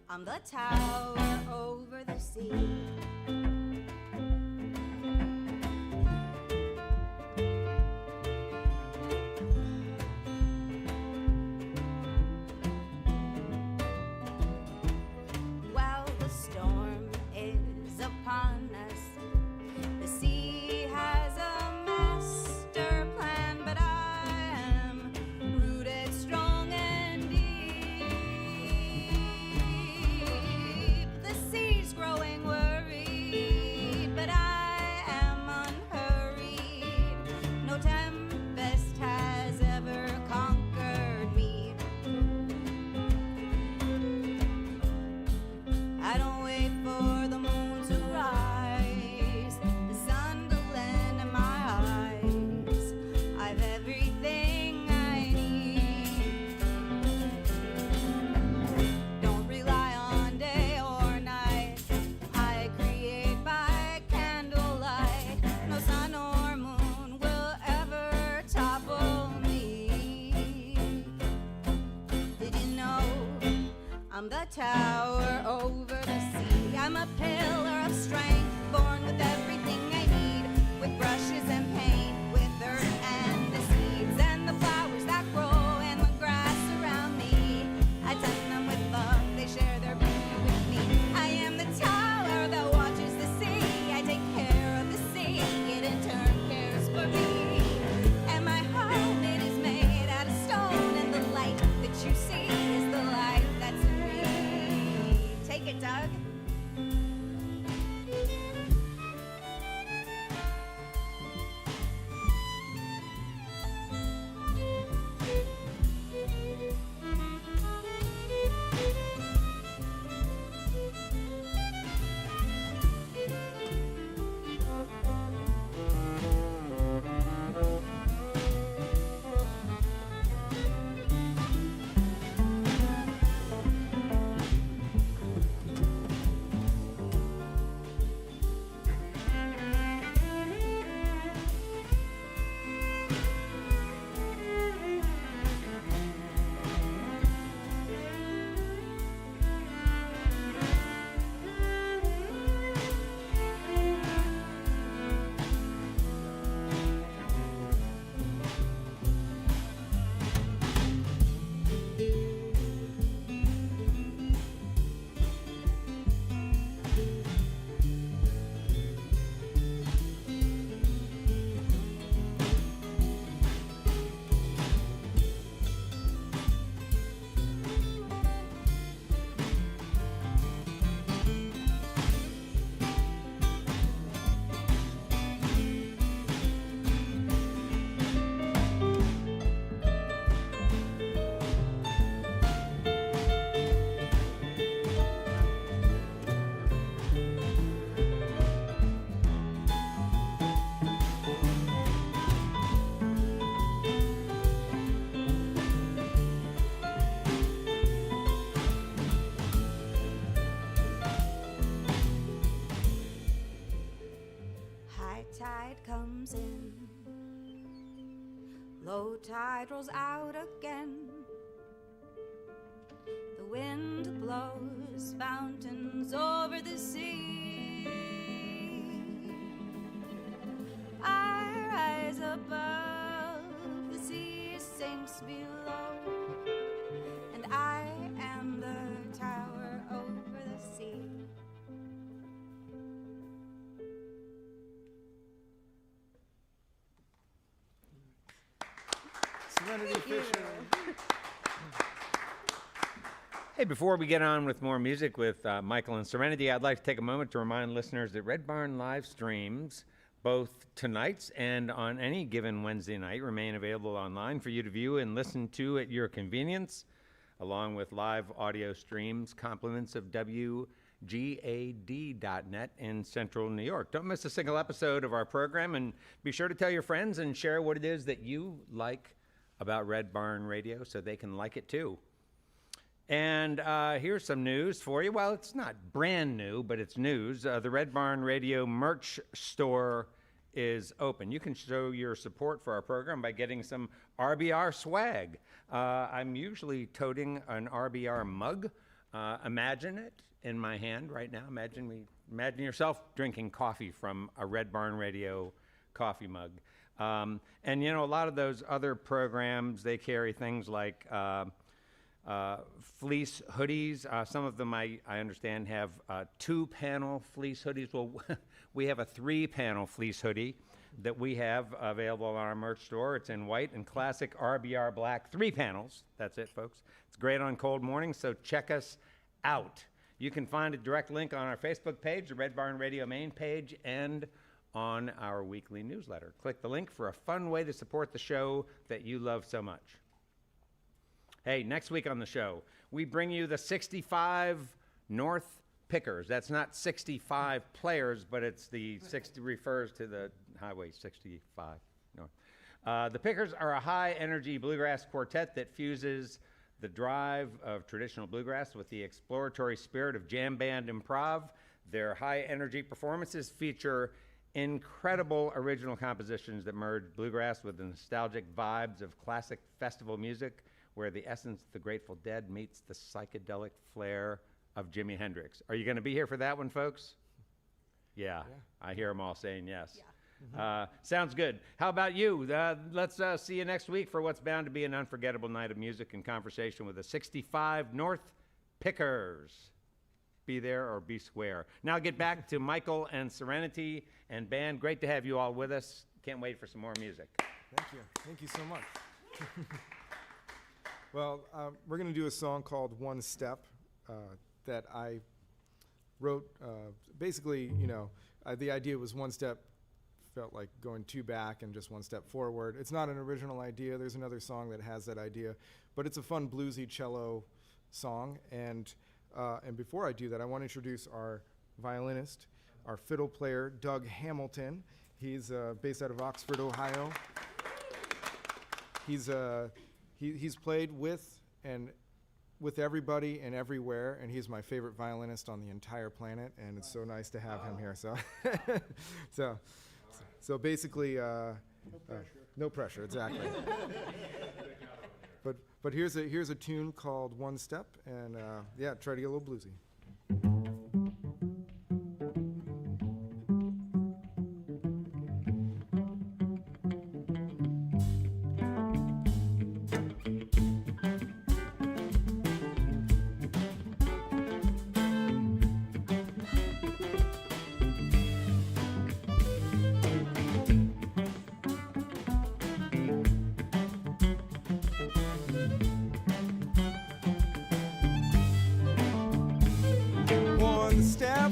I'm the tower over the sea? tower over the sea. I'm a pillar of strength, born with everything I need, with brushes and paint, with earth and the seeds and the flowers that grow and the grass around me. I tend them with love, they share their beauty with me. I am the tower that watches the sea. I take care of the sea, it in turn cares for me. And my home, it is made out of stone, and the light that you see is the light that's in me. Take it, Doug. High tide comes in, low tide rolls out again. The wind blows fountains over the sea. I rise above, the sea sinks below, and I am the tower over the sea. Serenity Fisher. Hey, before we get on with more music with Michael and Serenity, I'd like to take a moment to remind listeners that Red Barn live streams, both tonight's and on any given Wednesday night, remain available online for you to view and listen to at your convenience, along with live audio streams, compliments of WGAD.net in Central New York. Don't miss a single episode of our program, and be sure to tell your friends and share what it is that you like about Red Barn Radio so they can like it too. And here's some news for you. Well, it's not brand new, but it's news. The Red Barn Radio merch store is open. You can show your support for our program by getting some RBR swag. I'm usually toting an RBR mug. Imagine it in my hand right now. Imagine yourself drinking coffee from a Red Barn Radio coffee mug. And you know, a lot of those other programs, they carry things like fleece hoodies. Some of them, I understand, have 2-panel fleece hoodies. Well, we have a 3-panel fleece hoodie that we have available on our merch store. It's in white and classic RBR black, 3 panels. That's it, folks. It's great on cold mornings, so check us out. You can find a direct link on our Facebook page, the Red Barn Radio main page, and on our weekly newsletter. Click the link for a fun way to support the show that you love so much. Hey, next week on the show, we bring you the 65 North Pickers. That's not 65 players, but it's the 60 refers to the Highway 65 North. The Pickers are a high-energy bluegrass quartet that fuses the drive of traditional bluegrass with the exploratory spirit of jam band improv. Their high-energy performances feature incredible original compositions that merge bluegrass with the nostalgic vibes of classic festival music where the essence of the Grateful Dead meets the psychedelic flair of Jimi Hendrix. Are you going to be here for that one, folks? Yeah, I hear them all saying yes. Sounds good. How about you? Let's see you next week for what's bound to be an unforgettable night of music and conversation with the 65 North Pickers. Be there or be square. Now get back to Michael and Serenity and band. Great to have you all with us. Can't wait for some more music. Thank you. Thank you so much. Well, we're going to do a song called One Step that I wrote. Basically, the idea was one step felt like going two back and just one step forward. It's not an original idea. There's another song that has that idea, but it's a fun bluesy cello song. And before I do that, I want to introduce our violinist, our fiddle player, Doug Hamilton. He's based out of Oxford, Ohio. He's played with everybody and everywhere, and he's my favorite violinist on the entire planet, and it's so nice to have him here. So basically, no pressure, exactly. But here's a tune called One Step, and try to get a little bluesy. Step,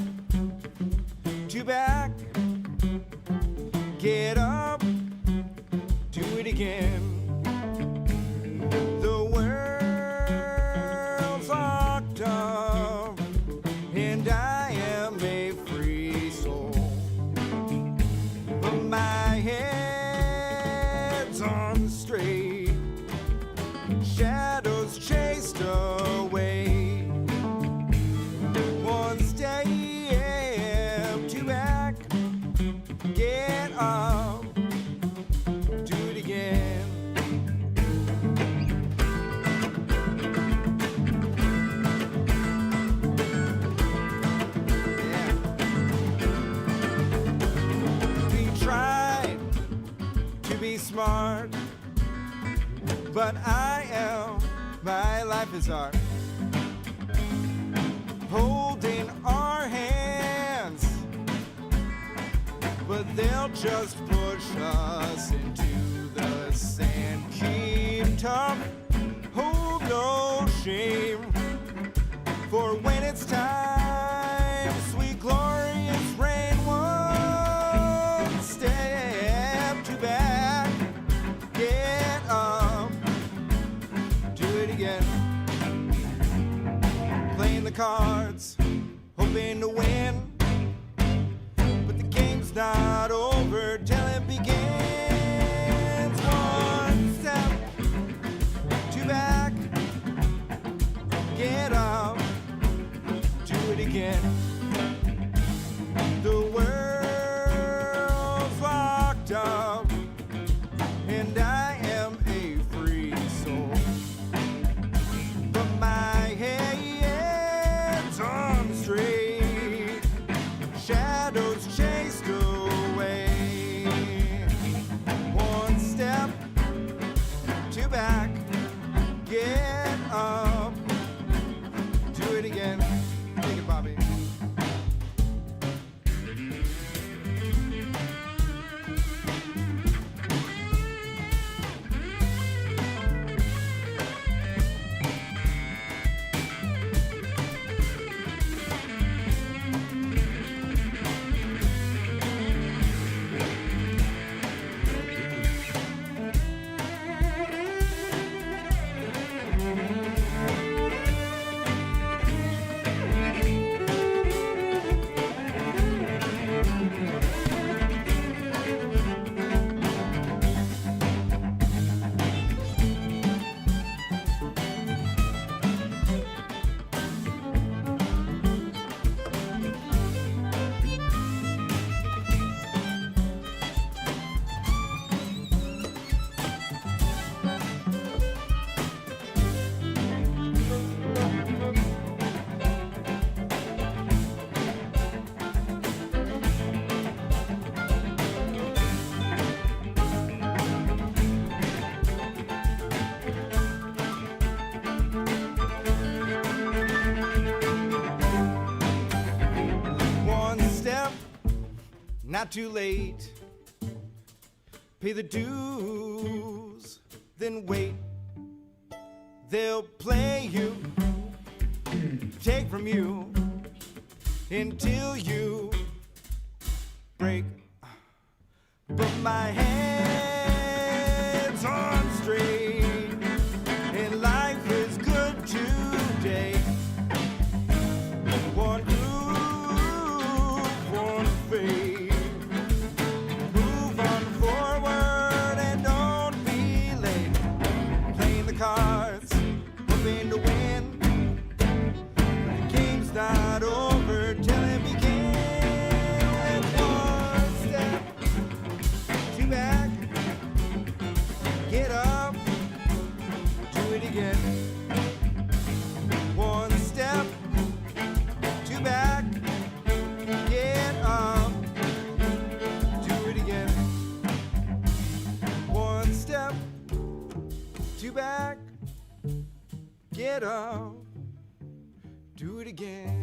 two back, get up, do it again. The world's locked up, and I am a free soul. But my head's on straight, shadows chased away. One step, two back, get up, do it again. Yeah. We tried to be smart, but my life is art. Holding our hands, but they'll just push us into the sand. Keep tough, hold no shame, for when it's time, sweet glorious rain. One step, two back, get up, do it again. Playing the cards, hoping to win, but the game's not over till it begins. One step, two back, get up, do it again. The world's locked up, and I am a free soul. But my head's on straight, shadows chased away. One step, two back, get up, do it again. Take it, Bobby. not too late. Pay the dues, then wait. They'll play you, take from you, until you break. But my head's on straight, and life is good today. One groove, one fade. Move on forward and don't be late. Playing the cards, hoping to win. But the game's not over till it begins. One step, two back, get up, do it again. One step, two back, get up, do it again. One step, two back, get up, do it again.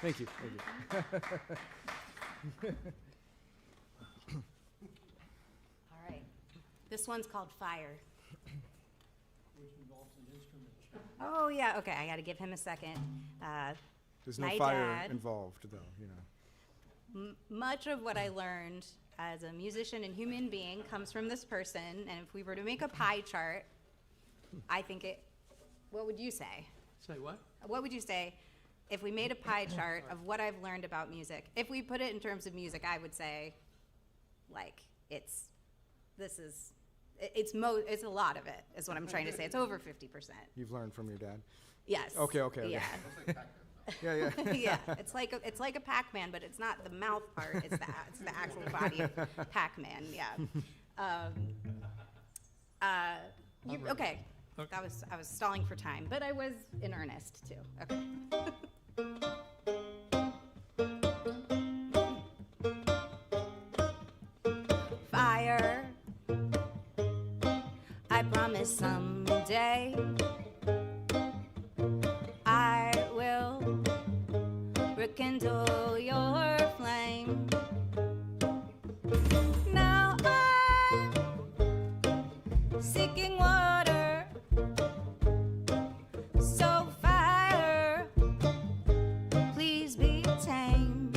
Thank you. Thank you. All right. This one's called Fire. Oh, yeah, okay, I gotta give him a second. There's no My fire dad- involved, though, you know. Much of what I learned as a musician and human being comes from this person, and if we were to make a pie chart, I think what would you say? Say what? What would you say if we made a pie chart of what I've learned about music? If we put it in terms of music, I would say, like, it's a lot of it, is what I'm trying to say. It's over 50%. You've learned from your dad. Yes. Okay. Yeah. Yeah. Yeah, it's like a Pac-Man, but it's not the mouth part. It's the actual body of Pac-Man. Yeah. Okay. I was stalling for time, but I was in earnest too. Okay. Fire. I promise someday I will rekindle your flame. Now I'm seeking water, so fire, please be tame.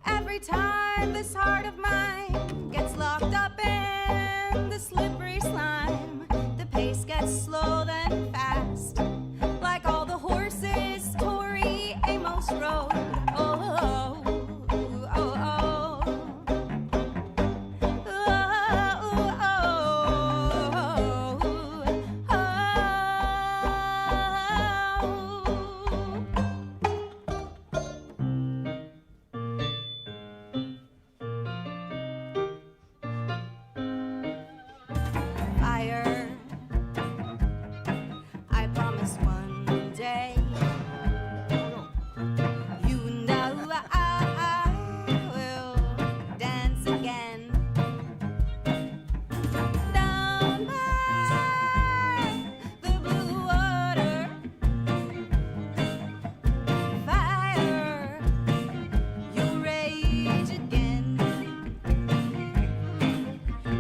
Every time this heart of mine gets locked up in the slippery slime, the pace gets slow then fast, like all the horses Tori Amos rode. Oh, oh, oh, oh, oh. Fire. I promise one day you know I will dance again down by the blue water. Fire, you rage again.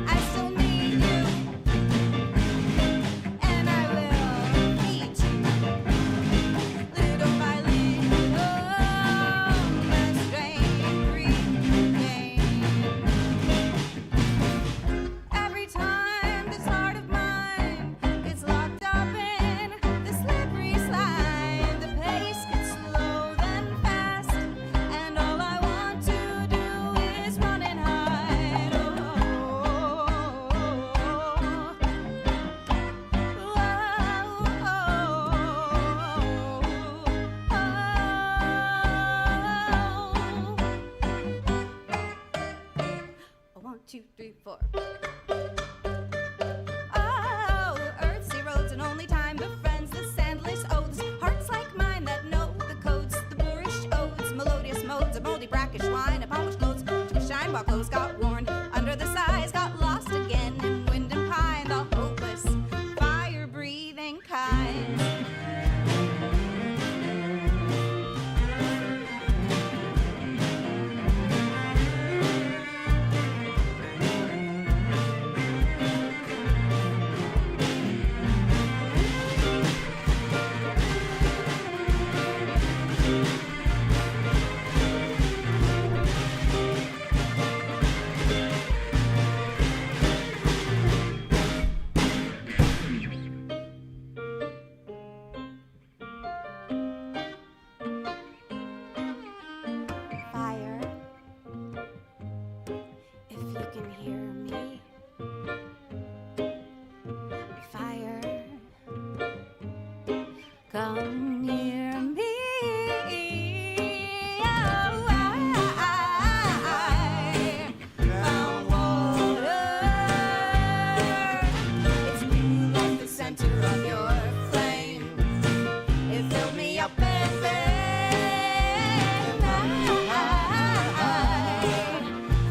I still need you, and I will meet you little by little. The strain regain. Every time this heart of mine gets locked up in the slippery slime, the pace gets slow then fast, and all I want to do is run and hide. One, two, three, four. clothes got worn under the sighs, got lost again in wind and pine, the hopeless, fire-breathing kind. Fire, if you can hear me. Fire, come near me. Oh, I found water. It's blue like the center of your flame. It filled me up and then I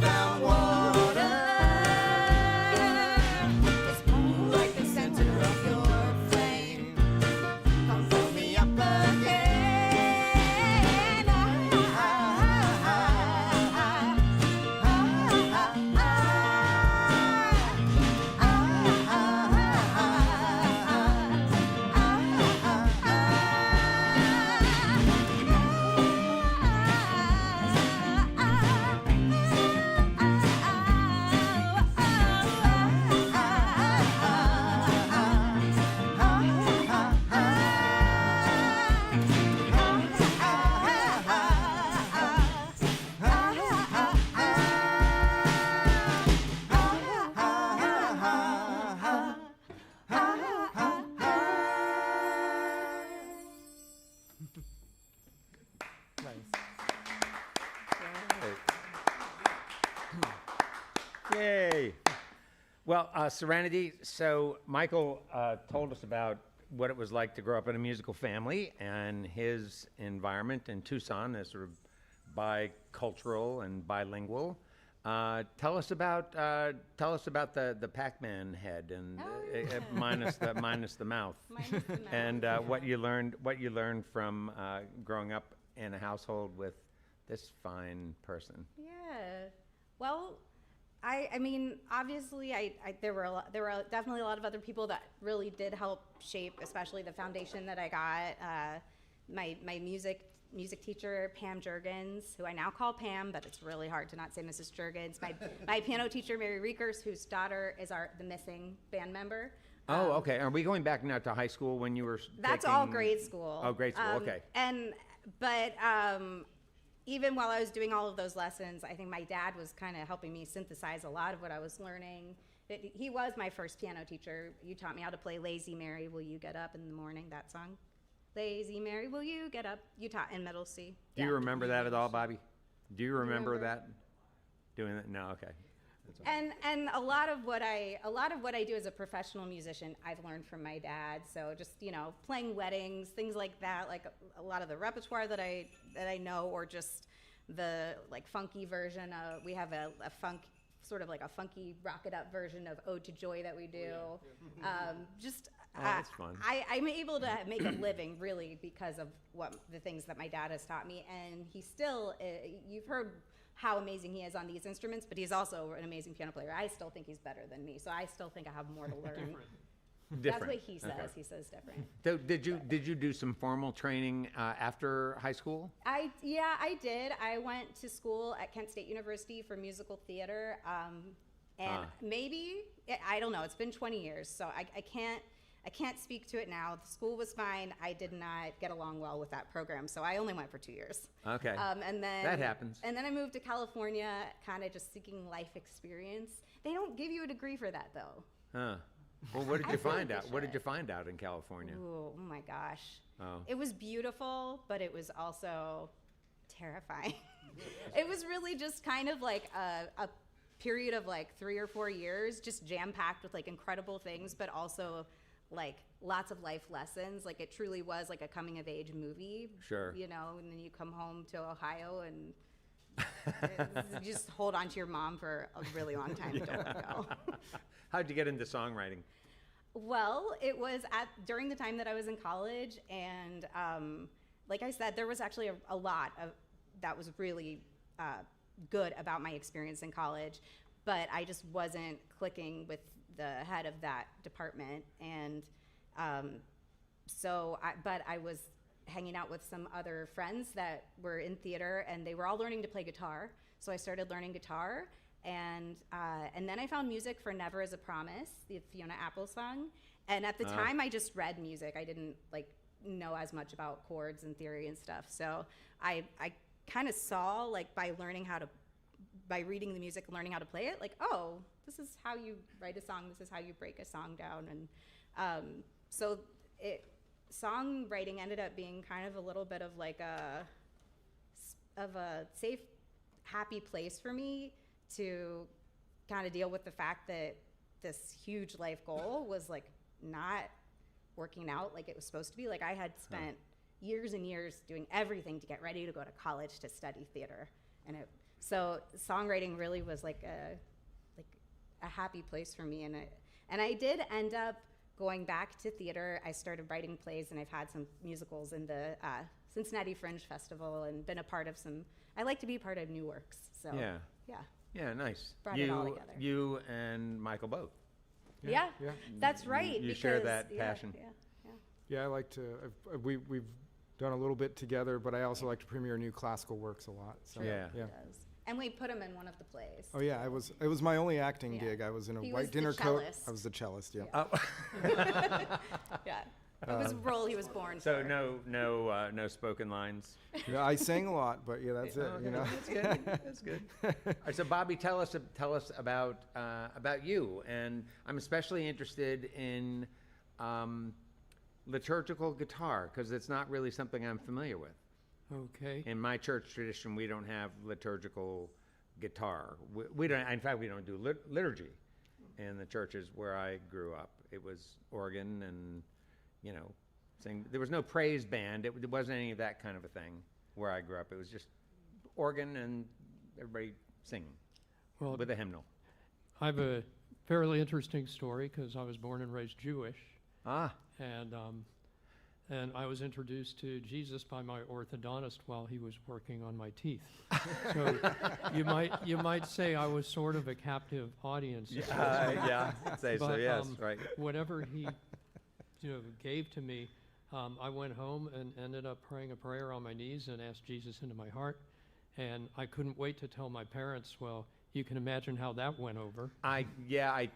found water. It's blue like the center of your flame. Come fill me up again. Yay. Well, Serenity, so Michael told us about what it was like to grow up in a musical family and his environment in Tucson as sort of bicultural and bilingual. Tell us about the Pac-Man head and minus the mouth, Minus the mouth. and what you learned from growing up in a household with this fine person. Yeah. Well, I mean, obviously, there were definitely a lot of other people that really did help shape, especially the foundation that I got. My music teacher, Pam Jurgens, who I now call Pam, but it's really hard to not say Mrs. Jurgens. My piano teacher, Mary Riekers, whose daughter is the missing band member. Oh, okay. Are we going back now to high school when you were That's taking... all grade school. Oh, grade school, okay. But even while I was doing all of those lessons, I think my dad was kind of helping me synthesize a lot of what I was learning. He was my first piano teacher. You taught me how to play Lazy Mary, Will You Get Up in the Morning, that song. Lazy Mary, will you get up? You taught in middle C. Do you remember that at all, Bobby? Do you remember remember? that? Doing that? No, okay. That's all right. And a lot of what I do as a professional musician, I've learned from my dad. So just playing weddings, things like that, like a lot of the repertoire that I know, or just the like funky version of. We have a funk, sort of like a funky rock it up version of Ode to Joy that we do. That's fun. I'm able to make a living really because of the things that my dad has taught me, and he still. You've heard how amazing he is on these instruments, but he's also an amazing piano player. I still think he's better than me, so I still think I have more to learn. That's Different. what he says. Okay. He says different. So did you do some formal training after high school? I did. I went to school at Kent State University for musical theater, and maybe I don't know. It's been 20 years, so I can't speak to it now. The school was fine. I did not get along well with that program, so I only went for 2 years. Okay. And then That happens. And then I moved to California, kind of just seeking life experience. They don't give you a degree for that, though. Huh. Well, what did I you feel find like out? they What did should. you find out in California? Ooh, oh my gosh. Oh. It was beautiful, but it was also terrifying. It was really just kind of like a period of like 3 or 4 years, just jam-packed with like incredible things, but also like lots of life lessons. Like it truly was like a coming of age movie. Sure. And then you come home to Ohio and Just hold on to your mom for a really long time. Don't let go. How'd you get into songwriting? Well, it was during the time that I was in college, and like I said, there was actually a lot of that was really good about my experience in college, but I just wasn't clicking with the head of that department, and but I was hanging out with some other friends that were in theater, and they were all learning to play guitar. So I started learning guitar, and then I found music for "Never Is a Promise," the Fiona Apple song. And at the time, I just read music. I didn't know as much about chords and theory and stuff. So I kind of saw by reading the music and learning how to play it, oh, this is how you write a song. This is how you break a song down. And so songwriting ended up being kind of a little bit of a safe, happy place for me to kind of deal with the fact that this huge life goal was not working out like it was supposed to be. I had spent years and years doing everything to get ready to go to college to study theater, and so songwriting really was a happy place for me. And I did end up going back to theater. I started writing plays, and I've had some musicals in the Cincinnati Fringe Festival, and been a part of some. I like to be part of new works. So Yeah, nice. Brought it all together. You and Michael both. Yeah, that's right. You share because- that passion. Yeah, I like to. We've done a little bit together, but I also like to premiere new classical works a lot. So, Yeah. yeah. It does. And we put him in one of the plays. Oh yeah, it was my only acting Yeah. gig. I was in a He was white the dinner coat. cellist. I was the cellist. Yeah. Yeah, it was a role he was born So for. no spoken lines. Yeah, I sang a lot, but yeah, that's it. You know. That's good. That's good. All right, so Bobby, tell us about you, and I'm especially interested in liturgical guitar because it's not really something I'm familiar with. Okay. In my church tradition, we don't have liturgical guitar. We don't. In fact, we don't do liturgy in the churches where I grew up. It was organ and, sing. There was no praise band. It wasn't any of that kind of a thing where I grew up. It was just organ and everybody singing Well, with a hymnal. I have a fairly interesting story because I was born and raised Jewish, Ah, and I was introduced to Jesus by my orthodontist while he was working on my teeth. So you might say I was sort of a captive audience. yeah, I'd say so. But, Yes, right. Whatever he gave to me, I went home and ended up praying a prayer on my knees and asked Jesus into my heart. And I couldn't wait to tell my parents. Well, you can imagine how that went over. I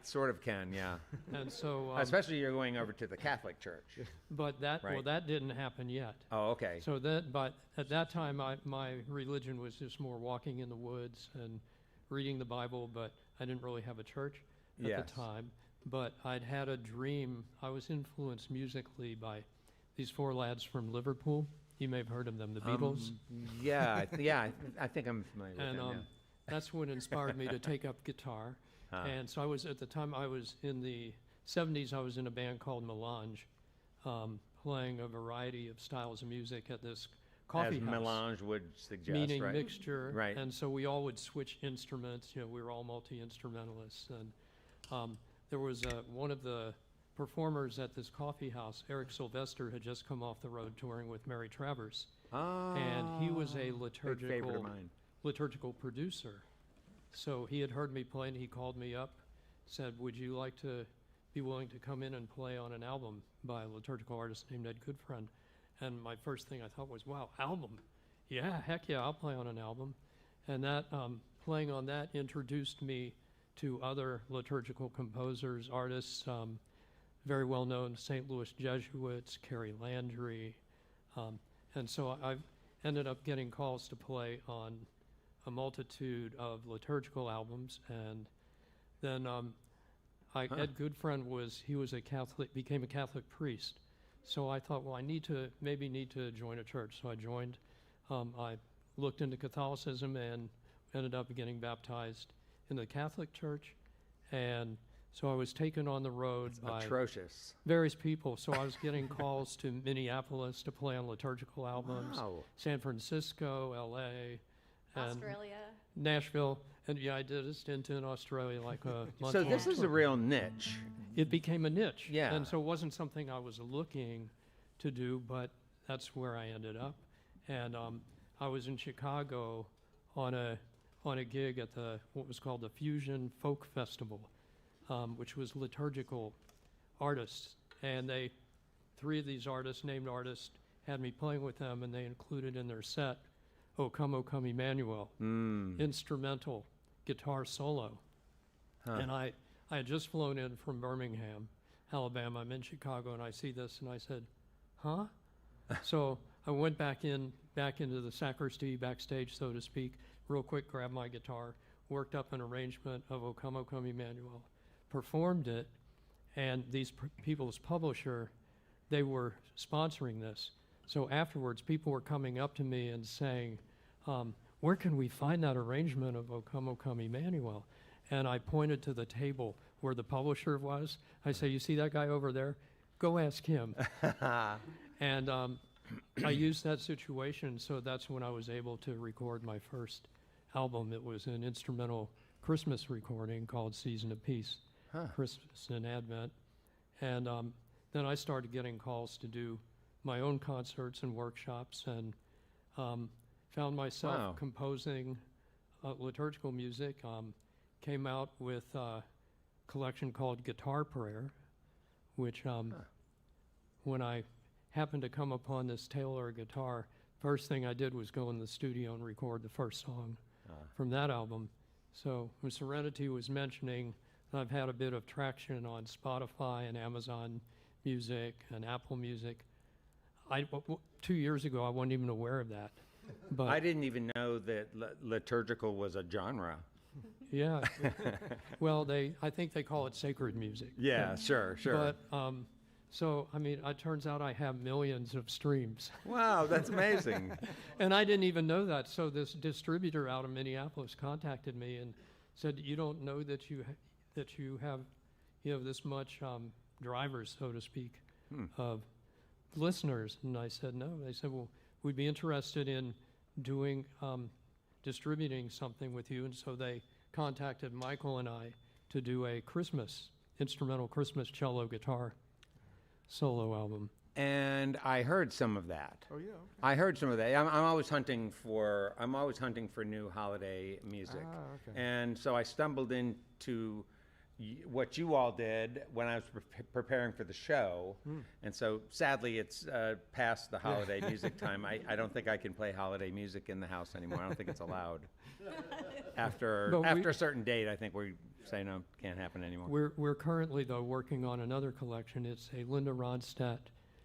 sort of can, yeah. And so, Especially you're going over to the Catholic Church. but Right. that didn't happen yet. Oh, okay. So but at that time, my religion was just more walking in the woods and reading the Bible, but I didn't really have a church at Yes. the time. But I'd had a dream. I was influenced musically by these four lads from Liverpool. You may have heard of them, the Beatles. I think I'm familiar with And them. that's what inspired me to take up guitar. Huh. And so at the time I was in the 70s, I was in a band called Melange, playing a variety of styles of music at this coffee As house. melange would suggest, Meaning right? mixture. Right. And so we all would switch instruments. We were all multi-instrumentalists. And there was one of the performers at this coffee house, Eric Sylvester, had just come off the road touring with Mary Travers. Oh, And he was a big favorite of mine. liturgical producer. So he had heard me play, and he called me up, said, would you like to be willing to come in and play on an album by a liturgical artist named Ed Goodfriend? And my first thing I thought was, wow, album. Yeah, heck yeah, I'll play on an album. And that playing on that introduced me to other liturgical composers, artists, very well-known St. Louis Jesuits, Carrie Landry. And so I've ended up getting calls to play on a multitude of liturgical albums. And then Ed Goodfriend became a Catholic priest. So I thought, well, I need to join a church. So I joined. I looked into Catholicism and ended up getting baptized in the Catholic Church. And so I was taken on the road by Atrocious. various people. So I was getting calls to Minneapolis to play on liturgical albums, Wow. San Francisco, LA, and Australia. Nashville, and yeah, I did a stint in Australia like a month. So this is a real niche. It became a niche. Yeah. And so it wasn't something I was looking to do, but that's where I ended up. And I was in Chicago on a gig at what was called the Fusion Folk Festival, which was liturgical artists. And three of these artists, named artists, had me playing with them, and they included in their set O Come Emmanuel, instrumental guitar solo. And I had just flown in from Birmingham, Alabama. I'm in Chicago, and I see this, and I said, huh? So I went back into the sacristy, backstage, so to speak, real quick, grabbed my guitar, worked up an arrangement of O Come Emmanuel, performed it, and these people's publisher, they were sponsoring this. So afterwards, people were coming up to me and saying, where can we find that arrangement of O Come Emmanuel? And I pointed to the table where the publisher was. I say, you see that guy over there? Go ask him. And I used that situation, so that's when I was able to record my first album. It was an instrumental Christmas recording called Season of Peace, Christmas and Advent. And then I started getting calls to do my own concerts and workshops, and found myself composing liturgical music. Came out with a collection called Guitar Prayer, which when I happened to come upon this Taylor guitar, first thing I did was go in the studio and record the first song from that album. So when Serenity was mentioning, I've had a bit of traction on Spotify and Amazon Music and Apple Music. 2 years ago, I wasn't even aware of that. But I didn't even know that liturgical was a genre. yeah, well, I think they call it sacred music. Yeah, sure. But so I mean, it turns out I have millions of streams. Wow, that's amazing. And I didn't even know that. So this distributor out of Minneapolis contacted me and said, "You don't know that you have this much drivers, so to speak, of listeners?" And I said, "No." They said, "Well, we'd be interested in doing distributing something with you." And so they contacted Michael and I to do a instrumental Christmas cello guitar solo album. And I heard some of that. Oh yeah. I heard some of that. I'm always hunting for new holiday music. Okay. And so I stumbled into what you all did when I was preparing for the show. And so sadly it's past the holiday music time. I don't think I can play holiday music in the house anymore. I don't think it's allowed. After a certain date, I think we say no, can't happen anymore. We're currently though working on another collection. It's a Linda Ronstadt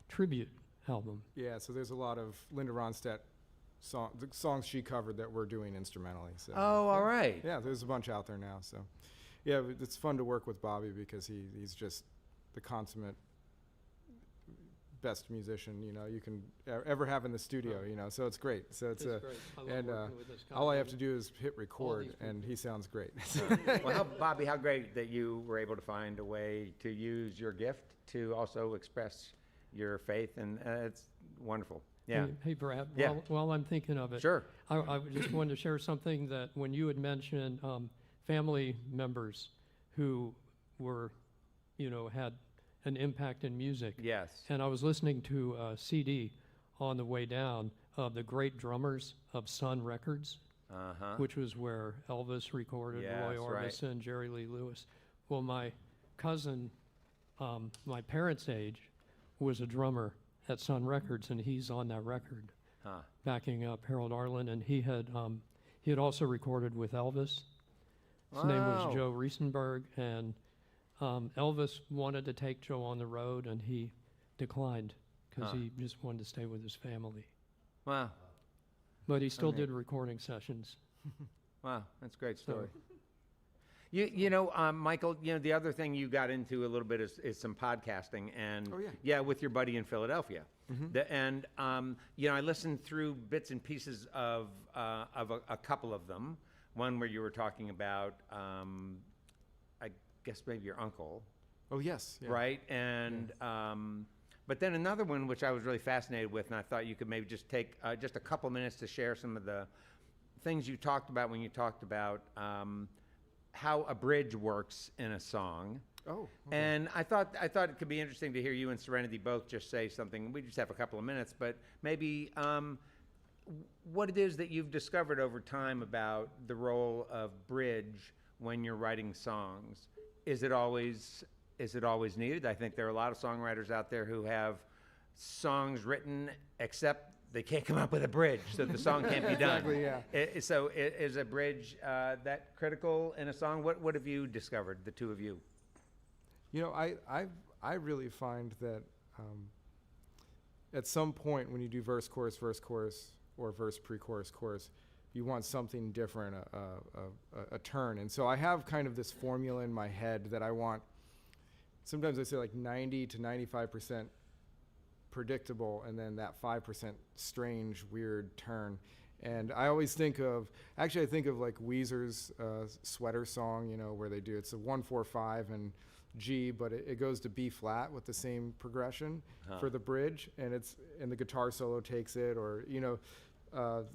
tribute album. Yeah, so there's a lot of Linda Ronstadt the songs she covered that we're doing instrumentally. So Oh, all right. yeah, there's a bunch out there now. So yeah, it's fun to work with Bobby because he's just the consummate best musician you can ever have in the studio. So it's great. So it's great. I love and working with this guy. all I have to do is hit record, these and he sounds great. Well, Bobby, how great that you were able to find a way to use your gift to also express your faith, and it's wonderful. Yeah. Hey Brad, Yeah. while I'm thinking of it, Sure. I just wanted to share something that when you had mentioned family members who were, had an impact in music. Yes. And I was listening to a CD on the way down of the great drummers of Sun Records, which was where Elvis recorded, Roy Yes, Orbison, Jerry Lee Lewis. Well, my cousin, my parents' age, was a drummer at Sun Records, and he's on that record, backing up Harold Arlen, and he had also recorded with Elvis. His name was Wow. Joe Riesenberg, and Elvis wanted to take Joe on the road, and he declined because he just wanted to stay with his family. Wow. But he still Okay. did recording sessions. Wow, that's a great story. Michael, the other thing you got into a little bit is some podcasting, and Oh, yeah. with your buddy in Philadelphia. I listened through bits and pieces of a couple of them. One where you were talking about, I guess maybe your uncle, Oh yes. Yeah. right? And but then another one which I was really fascinated with, and I thought you could maybe just take just a couple minutes to share some of the things you talked about when you talked about how a bridge works in a song. Oh, And I thought it could be interesting to hear you and Serenity both just say something. We just have a couple of minutes, but maybe what it is that you've discovered over time about the role of bridge when you're writing songs. Is it always needed? I think there are a lot of songwriters out there who have songs written, except they can't come up with a bridge, so the song can't be done. Exactly, yeah. So is a bridge that critical in a song? What have you discovered, the two of you? You know, I really find that at some point when you do verse, chorus, or verse, pre-chorus, chorus, you want something different, a turn. And so I have kind of this formula in my head that I want. Sometimes I say like 90 to 95% predictable, and then that 5% strange, weird turn. And I always think of, actually I think of like Weezer's Sweater song, you know, where they do, it's a 1-4-5 and G, but it goes to B flat with the same progression for the bridge, and the guitar solo takes it, or, you know,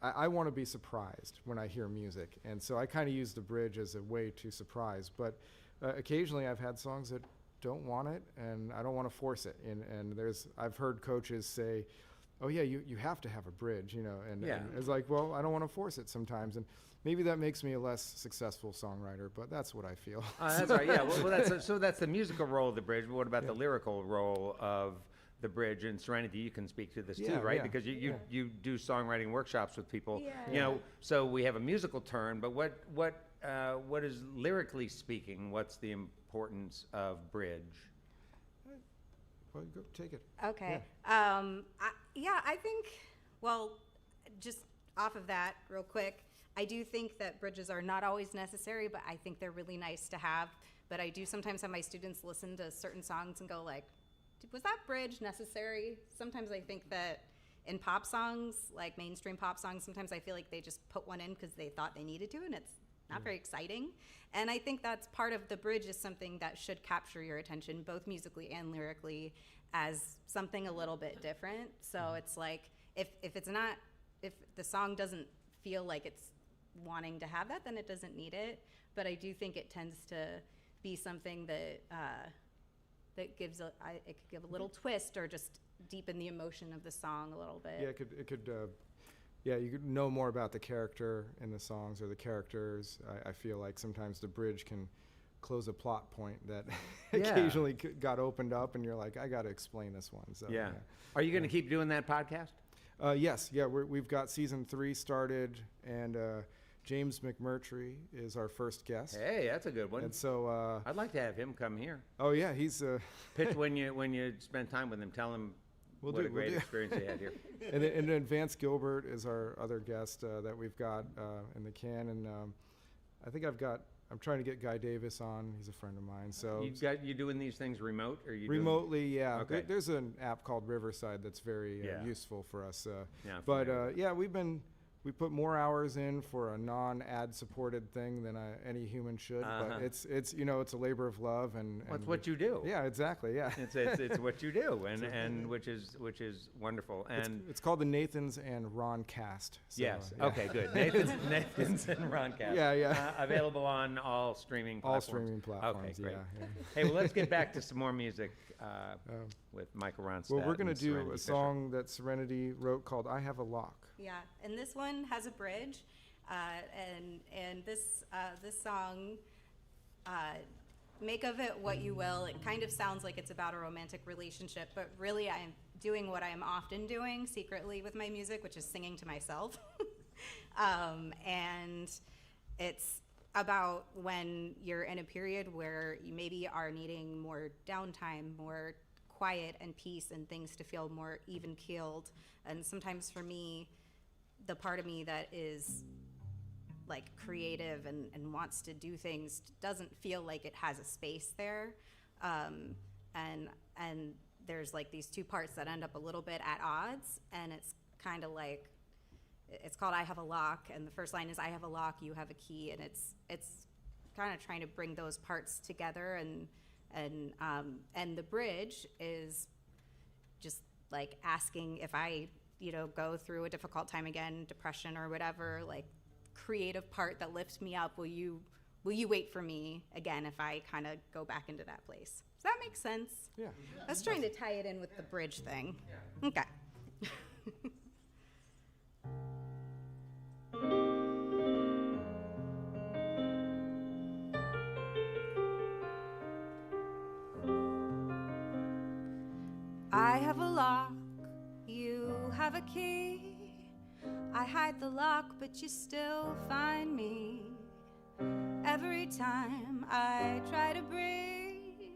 I want to be surprised when I hear music. And so I kind of use the bridge as a way to surprise, but occasionally I've had songs that don't want it, and I don't want to force it. And I've heard coaches say, oh yeah, you have to have a bridge, you know, and it's like, well, I don't want to force it sometimes. And maybe that makes me a less successful songwriter, but that's what I feel. That's right, yeah. Well, that's the musical role of the bridge, but what about the lyrical role of the bridge? And Serenity, you can speak to this too, right? Because you do songwriting workshops with people. You know, so we have a musical turn, but what is, lyrically speaking, what's the importance of bridge? Well, go take it. Okay. I think, well, just off of that real quick, I do think that bridges are not always necessary, but I think they're really nice to have. But I do sometimes have my students listen to certain songs and go like, was that bridge necessary? Sometimes I think that in pop songs, like mainstream pop songs, sometimes I feel like they just put one in because they thought they needed to, and it's not very exciting. And I think that's part of the bridge, is something that should capture your attention, both musically and lyrically, as something a little bit different. So it's like, if the song doesn't feel like it's wanting to have that, then it doesn't need it. But I do think it tends to be something that that gives it could give a little twist, or just deepen the emotion of the song a little bit. Yeah, it could. You could know more about the character in the songs, or the characters. I feel like sometimes the bridge can close a plot point that occasionally got opened up, and you're like, I got to explain this one. So Yeah. Are you going to keep doing that podcast? Yes, we've got season 3 started, and James McMurtry is our first guest. Hey, that's a good one. And so I'd like to have him come here. oh yeah, he's Pitch when you spend time with him. Tell him what a great experience you had here. and then Vance Gilbert is our other guest that we've got in the can, and I think I'm trying to get Guy Davis on. He's a friend of mine. So You doing these things remote, or you remotely, yeah. Okay. There's an app called Riverside that's very Yeah. useful for us. Yeah, But familiar. we put more hours in for a non-ad supported thing than any human should. But it's it's a labor of love, and That's what you do. Yeah, exactly. Yeah. It's what you do, and which is wonderful. And It's called the Nathans and Ron Cast. So, yes, yeah. okay, good. Nathan's and Roncast. Yeah. Available on all streaming platforms. All streaming platforms. Okay, great. Yeah. Hey, well, let's get back to some more music with Michael Ronstadt. Well, we're going to and do Serenity a Fisher. song that Serenity wrote called "I Have a Lock." Yeah, and this one has a bridge, and this song, make of it what you will. It kind of sounds like it's about a romantic relationship, but really I'm doing what I am often doing secretly with my music, which is singing to myself. And it's about when you're in a period where you maybe are needing more downtime, more quiet and peace, and things to feel more even-keeled. And sometimes for me, the part of me that is like creative and wants to do things doesn't feel like it has a space there. And there's like these two parts that end up a little bit at odds, and it's kind of like, it's called I Have a Lock, and the first line is I have a lock, you have a key, and it's kind of trying to bring those parts together, and the bridge is just like asking if I go through a difficult time again, depression or whatever, like creative part that lifts me up, will you wait for me again if I kind of go back into that place? Does that make sense? Yeah. I was trying to tie it in with the bridge thing. Okay. I have a lock, you have a key. I hide the lock, but you still find me. Every time I try to breathe,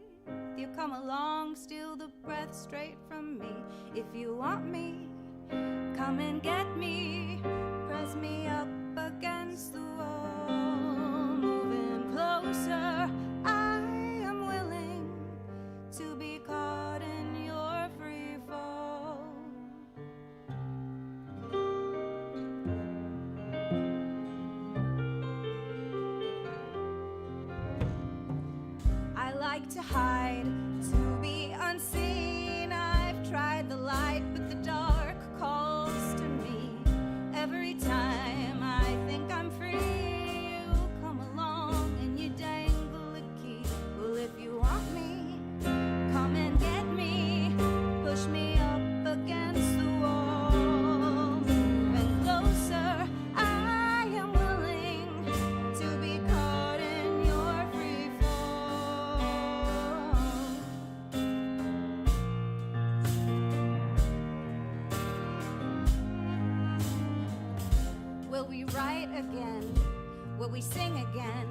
you come along, steal the breath straight from me. If you want me, come and get me. Press me up against the wall, moving closer. I am willing to be caught in your free fall. I like to hide, to be unseen. I've tried the light, but the dark calls to me. Every time I think I'm free, you come along and you dangle a key. Well, if you want me, come and get me. Push me up against the wall, moving closer. I am willing to be caught in your free fall. Will we write again? Will we sing again?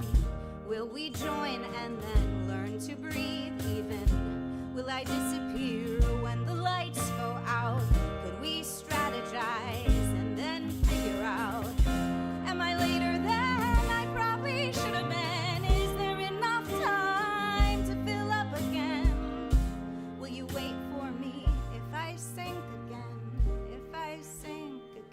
Will we join and then learn to breathe even? Will I disappear when the lights go out? Could we strategize and then figure out? Am I later than I probably should have been? Is there enough time to fill up again? Will you wait for me if I sink again? If I sink again?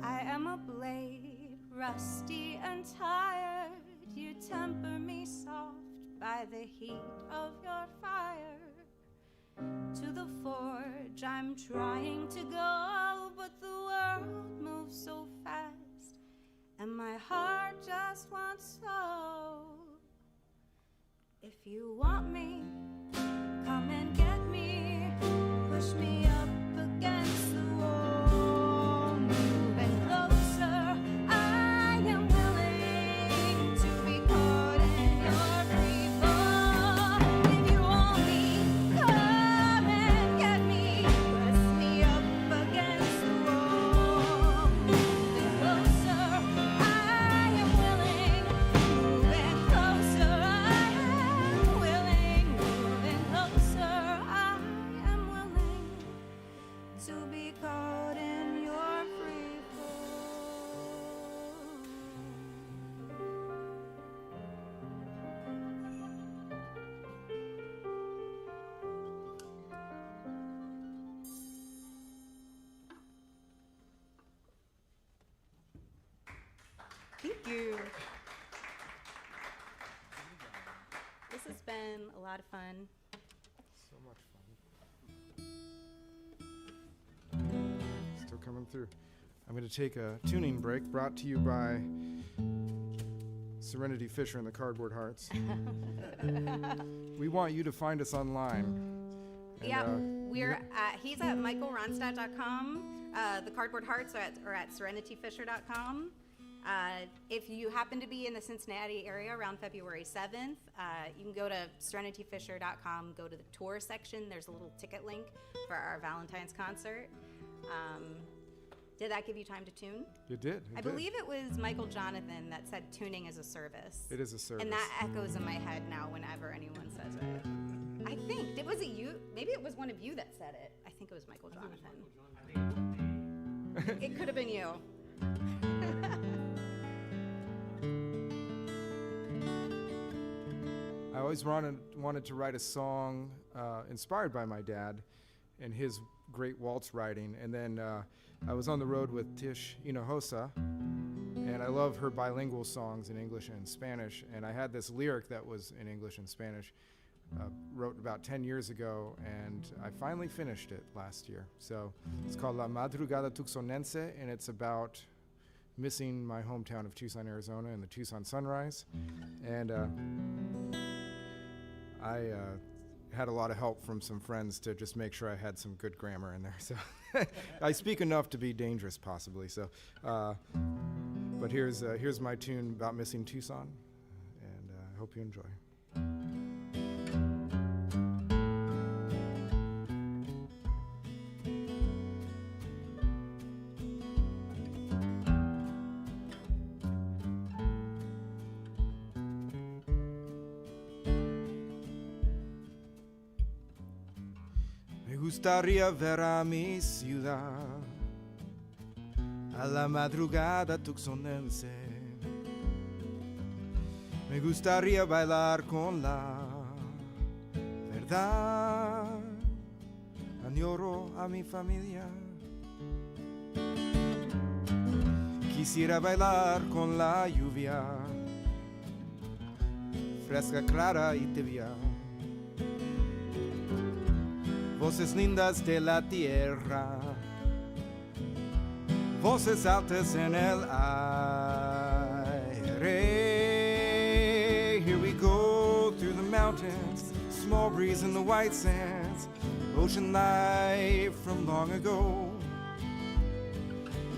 I am a blade, rusty and tired. You temper me soft by the heat of your fire. To the forge I'm trying to go, but the world moves so fast, and my heart just wants so. If you want me, come and get me. Push me up against the wall, moving closer. I am willing to be caught in your free fall. If you want me, come and get me. Press me up against the wall, moving closer. I am willing, moving closer. I am willing, moving closer. I am willing to be caught in your free fall. Thank you. This has been a lot of fun. So much fun. Still coming through. I'm going to take a tuning break brought to you by Serenity Fisher and the Cardboard Hearts. We want you to find us online. And, Yeah, he's at michaelronstadt.com. The Cardboard Hearts are at serenityfisher.com. If you happen to be in the Cincinnati area around February 7th, you can go to serenityfisher.com, go to the tour section. There's a little ticket link for our Valentine's concert. Did that give you time to tune? It did. I believe it was Michael Jonathan that said tuning is a service. It is a service. And that echoes in my head now whenever anyone says it. I think, was it you? Maybe it was one of you that said it. I think it was Michael Jonathan. It could have been you. I always wanted to write a song inspired by my dad and his great waltz writing. And then I was on the road with Tish Hinojosa, and I love her bilingual songs in English and Spanish. And I had this lyric that was in English and Spanish, wrote about 10 years ago, and I finally finished it last year. So it's called La Madrugada Tucsonense, and it's about missing my hometown of Tucson, Arizona, and the Tucson sunrise. And I had a lot of help from some friends to just make sure I had some good grammar in there. So I speak enough to be dangerous, possibly. So, but here's my tune about missing Tucson, and I hope you enjoy. Me gustaría ver a mi ciudad a la madrugada tucsonense. Me gustaría bailar con la verdad. Añoro a mi familia. Quisiera bailar con la lluvia, fresca, clara y tibia. Voces lindas de la tierra, voces altas en el aire. Here we go through the mountains, small breeze in the white sands, ocean life from long ago.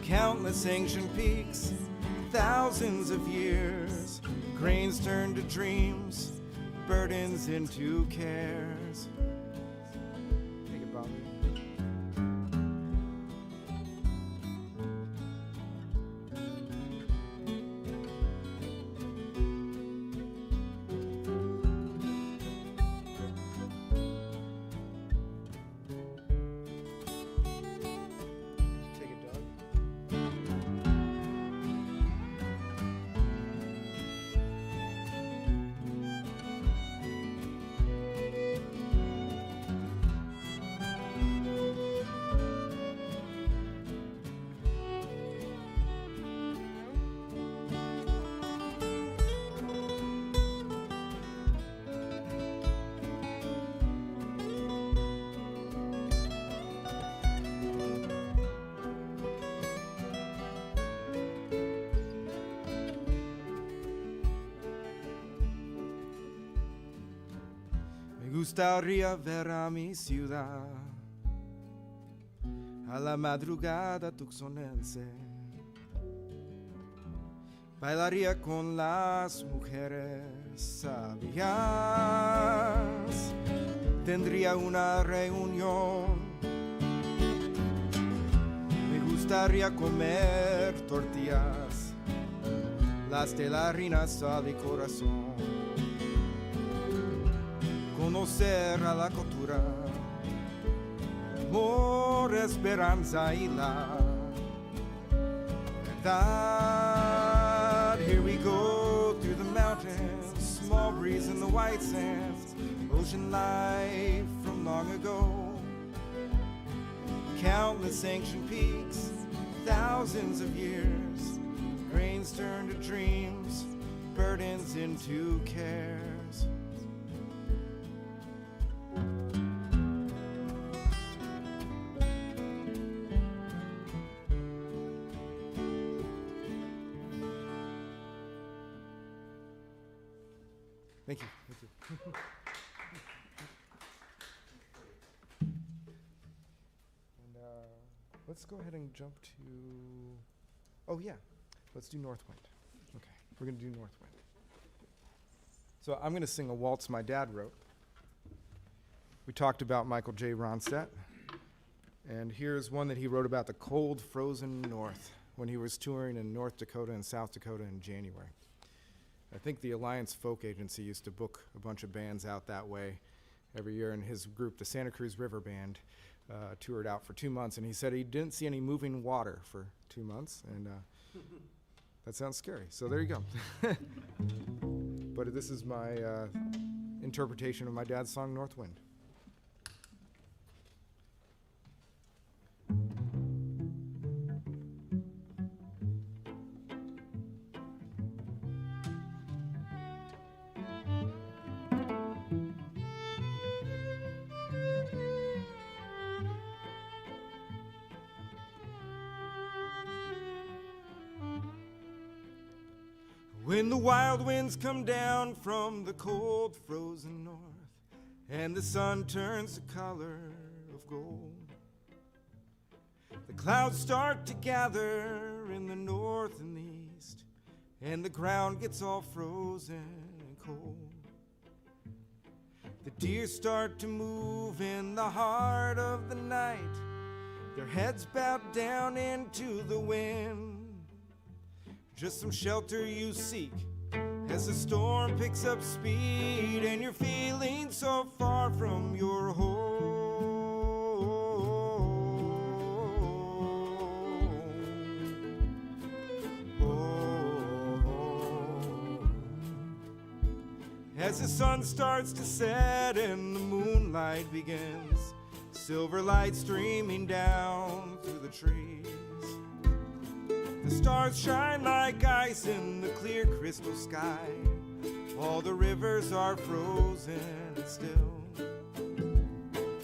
Countless ancient peaks, thousands of years, grains turn to dreams, burdens into cares. Take it, Bobby. Take it, Doug. Me gustaría ver a mi ciudad a la madrugada tucsonense. Bailaría con las mujeres sabias. Tendría una reunión. Me gustaría comer tortillas, las de la harina, sal y corazón. Conocer a la cultura, amor, esperanza y la verdad. Here we go through the mountains, small breeze in the white sands, ocean life from long ago. Countless ancient peaks, thousands of years, grains turn to dreams, burdens into cares. Thank you. Thank you. And let's go ahead and jump to. Oh yeah, let's do North Wind. Okay, we're gonna do North Wind. So I'm gonna sing a waltz my dad wrote. We talked about Michael J. Ronstadt. And here's one that he wrote about the cold, frozen north when he was touring in North Dakota and South Dakota in January. I think the Alliance Folk Agency used to book a bunch of bands out that way every year, and his group, the Santa Cruz River Band, toured out for 2 months, and he said he didn't see any moving water for 2 months, and that sounds scary. So there you go. But this is my interpretation of my dad's song, North Wind. When the wild winds come down from the cold, frozen north, and the sun turns the color of gold, the clouds start to gather in the north and the east, and the ground gets all frozen and cold. The deer start to move in the heart of the night, their heads bowed down into the wind. Just some shelter you seek as the storm picks up speed and you're feeling so far from your home. As the sun starts to set and the moonlight begins, silver light streaming down through the trees. The stars shine like ice in the clear crystal sky. All the rivers are frozen and still.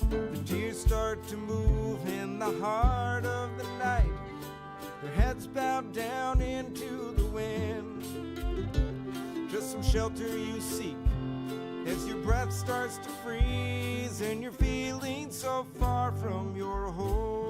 The deer start to move in the heart of the night, their heads bowed down into the wind. Just some shelter you seek as your breath starts to freeze and you're feeling so far from your home.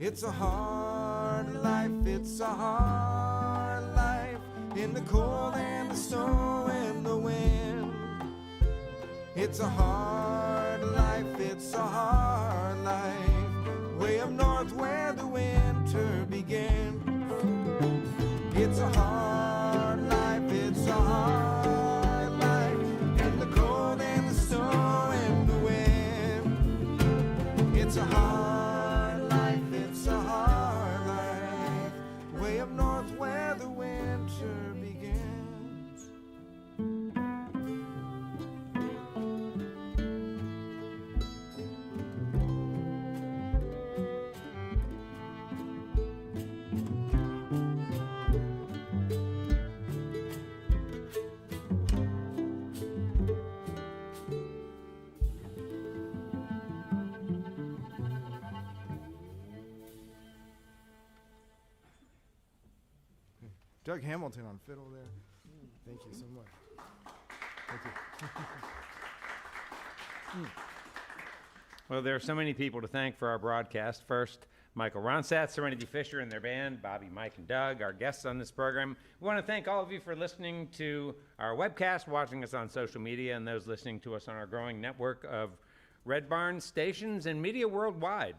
It's a hard life, it's a hard life, in the cold and the snow and the wind. It's a hard life, it's a hard life, way up north where the winter begins. It's a hard life, it's a hard life, in the cold and the snow and the wind. It's a hard way up north where the winter begins. Doug Hamilton on fiddle there. Thank you so much. Thank you. Well, there are so many people to thank for our broadcast. First, Michael Ronstadt, Serenity Fisher and their band, Bobby, Mike, and Doug, our guests on this program. We want to thank all of you for listening to our webcast, watching us on social media, and those listening to us on our growing network of Red Barn stations and media worldwide.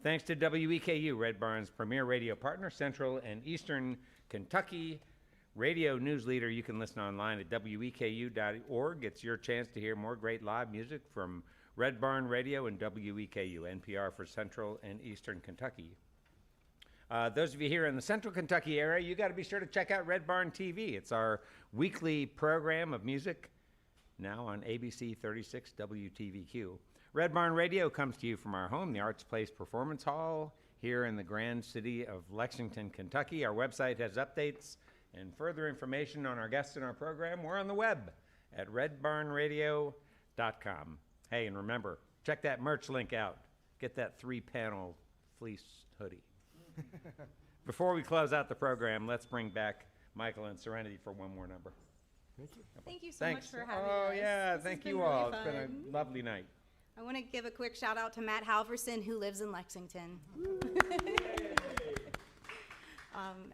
Thanks to WEKU, Red Barn's premier radio partner, Central and Eastern Kentucky radio news leader. You can listen online at weku.org. It's your chance to hear more great live music from Red Barn Radio and WEKU, NPR for Central and Eastern Kentucky. Those of you here in the Central Kentucky area, you got to be sure to check out Red Barn TV. It's our weekly program of music, now on ABC 36 WTVQ. Red Barn Radio comes to you from our home, the Arts Place Performance Hall, here in the grand city of Lexington, Kentucky. Our website has updates and further information on our guests in our program. We're on the web at redbarnradio.com. Hey, and remember, check that merch link out. Get that 3-panel fleece hoodie. Before we close out the program, let's bring back Michael and Serenity for one more number. Thank you. Thank you so Thanks. much for having Oh, us. yeah, This has thank been you really all. It's been fun. a lovely night. I want to give a quick shout out to Matt Halverson, who lives in Lexington.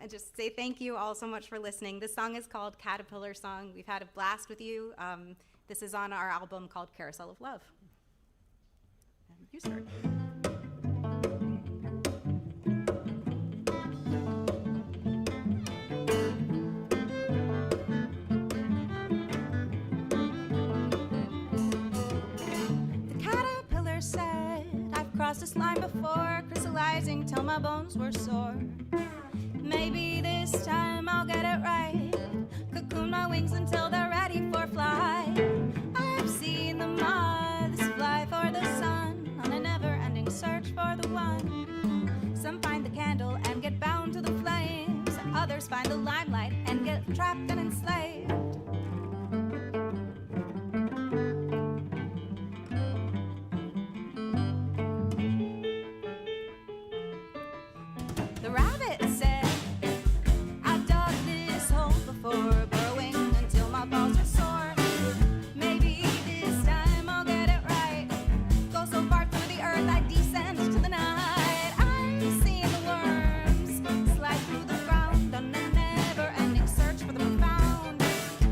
And just say thank you all so much for listening. This song is called Caterpillar Song. We've had a blast with you. This is on our album called Carousel of Love. And you start. The caterpillar said, I've crossed this line before, crystallizing till my bones were sore. Maybe this time I'll get it right. Cocoon my wings until they're ready for flight. I've seen the moths fly for the sun on a never-ending search for the one. Some find the candle and get bound to the flames. Others find the limelight and get trapped and enslaved. The rabbit said, I've dug this hole before, burrowing until my balls are sore. Maybe this time I'll get it right. Go so far through the earth I descend to the night. I've seen the worms slide through the ground on a never-ending search for the profound.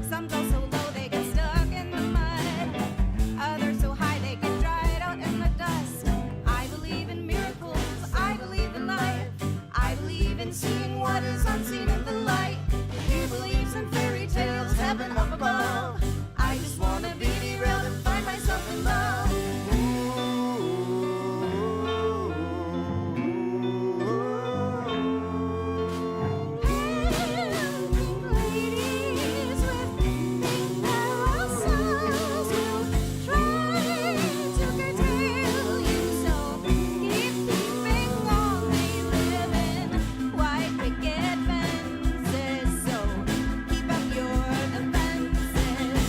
Some go so low they get stuck in the mud. Others so high they get dried out in the dust. I believe in miracles. I believe in life. I believe in seeing what is unseen in the light. He believes in fairy tales, heaven up above. I just wanna be derailed and find myself in love. Ladies with pink parasols will try to curtail you, so keep keeping on. They live in white picket fences, so keep up your defenses.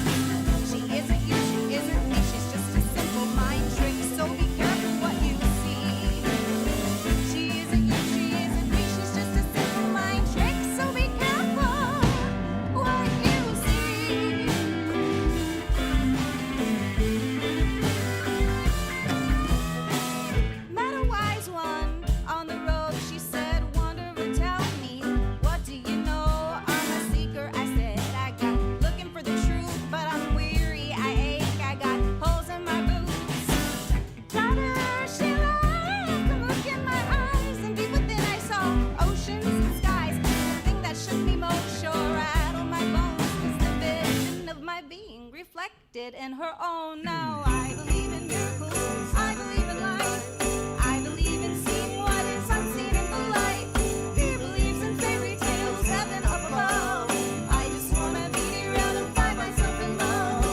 She isn't you, she isn't me, she's just a simple mind trick, so be careful what you see. She isn't you, she isn't me, she's just a simple mind trick, so be careful what you see. Met a wise one on the road. She said, Wanderer, tell me, what do you know? I'm a seeker, I said. I got looking for the truth, but I'm weary, I ache, I got holes in my boots. Told her she laughed, come look in my eyes, and deep within I saw oceans and skies. The thing that shook me most, sure rattled my bones, was the vision of my being reflected in her own. Now I believe in miracles, I believe in life. I believe in seeing what is unseen in the light. He believes in fairy tales, heaven up above. I just wanna be derailed and find myself in love.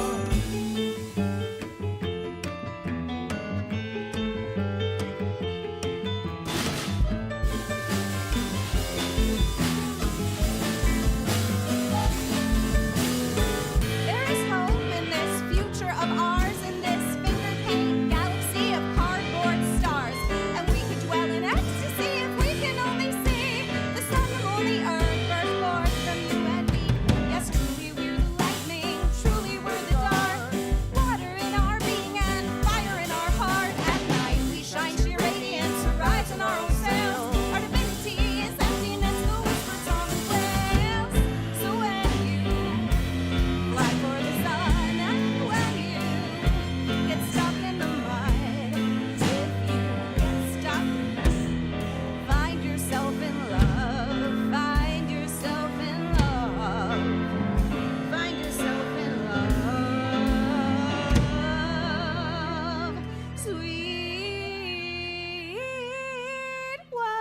There is hope in this future of ours, in this finger paint galaxy of cardboard stars. And we could dwell in ecstasy if we can only see the sun, the moon, the earth burst forth from you and me. Yes, truly we're the lightning, truly we're the dark. Water in our being and fire in our heart. At night we shine sheer radiance, rise in our own sails. Our divinity is emptiness, the whispers on the whales. So when you fly for the sun, and when you get stuck in the mud, if you get stuck, find yourself in love, find yourself in love, find yourself in love, sweet one.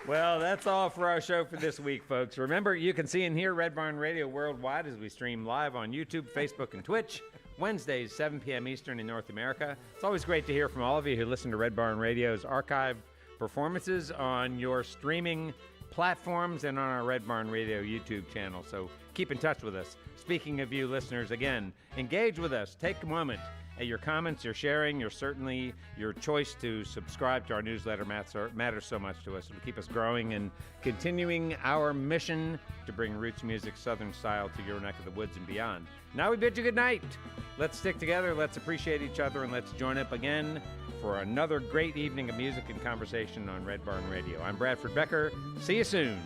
Well, that's all for our show for this week, folks. Remember, you can see and hear Red Barn Radio worldwide as we stream live on YouTube, Facebook, and Twitch, Wednesdays, 7 p.m. Eastern in North America. It's always great to hear from all of you who listen to Red Barn Radio's archived performances on your streaming platforms and on our Red Barn Radio YouTube channel. So keep in touch with us. Speaking of you listeners, again, engage with us. Take a moment. Your comments, your sharing, your choice to subscribe to our newsletter matters so much to us. It'll keep us growing and continuing our mission to bring roots music, Southern style, to your neck of the woods and beyond. Now we bid you good night. Let's stick together, let's appreciate each other, and let's join up again for another great evening of music and conversation on Red Barn Radio. I'm Bradford Becker. See you soon.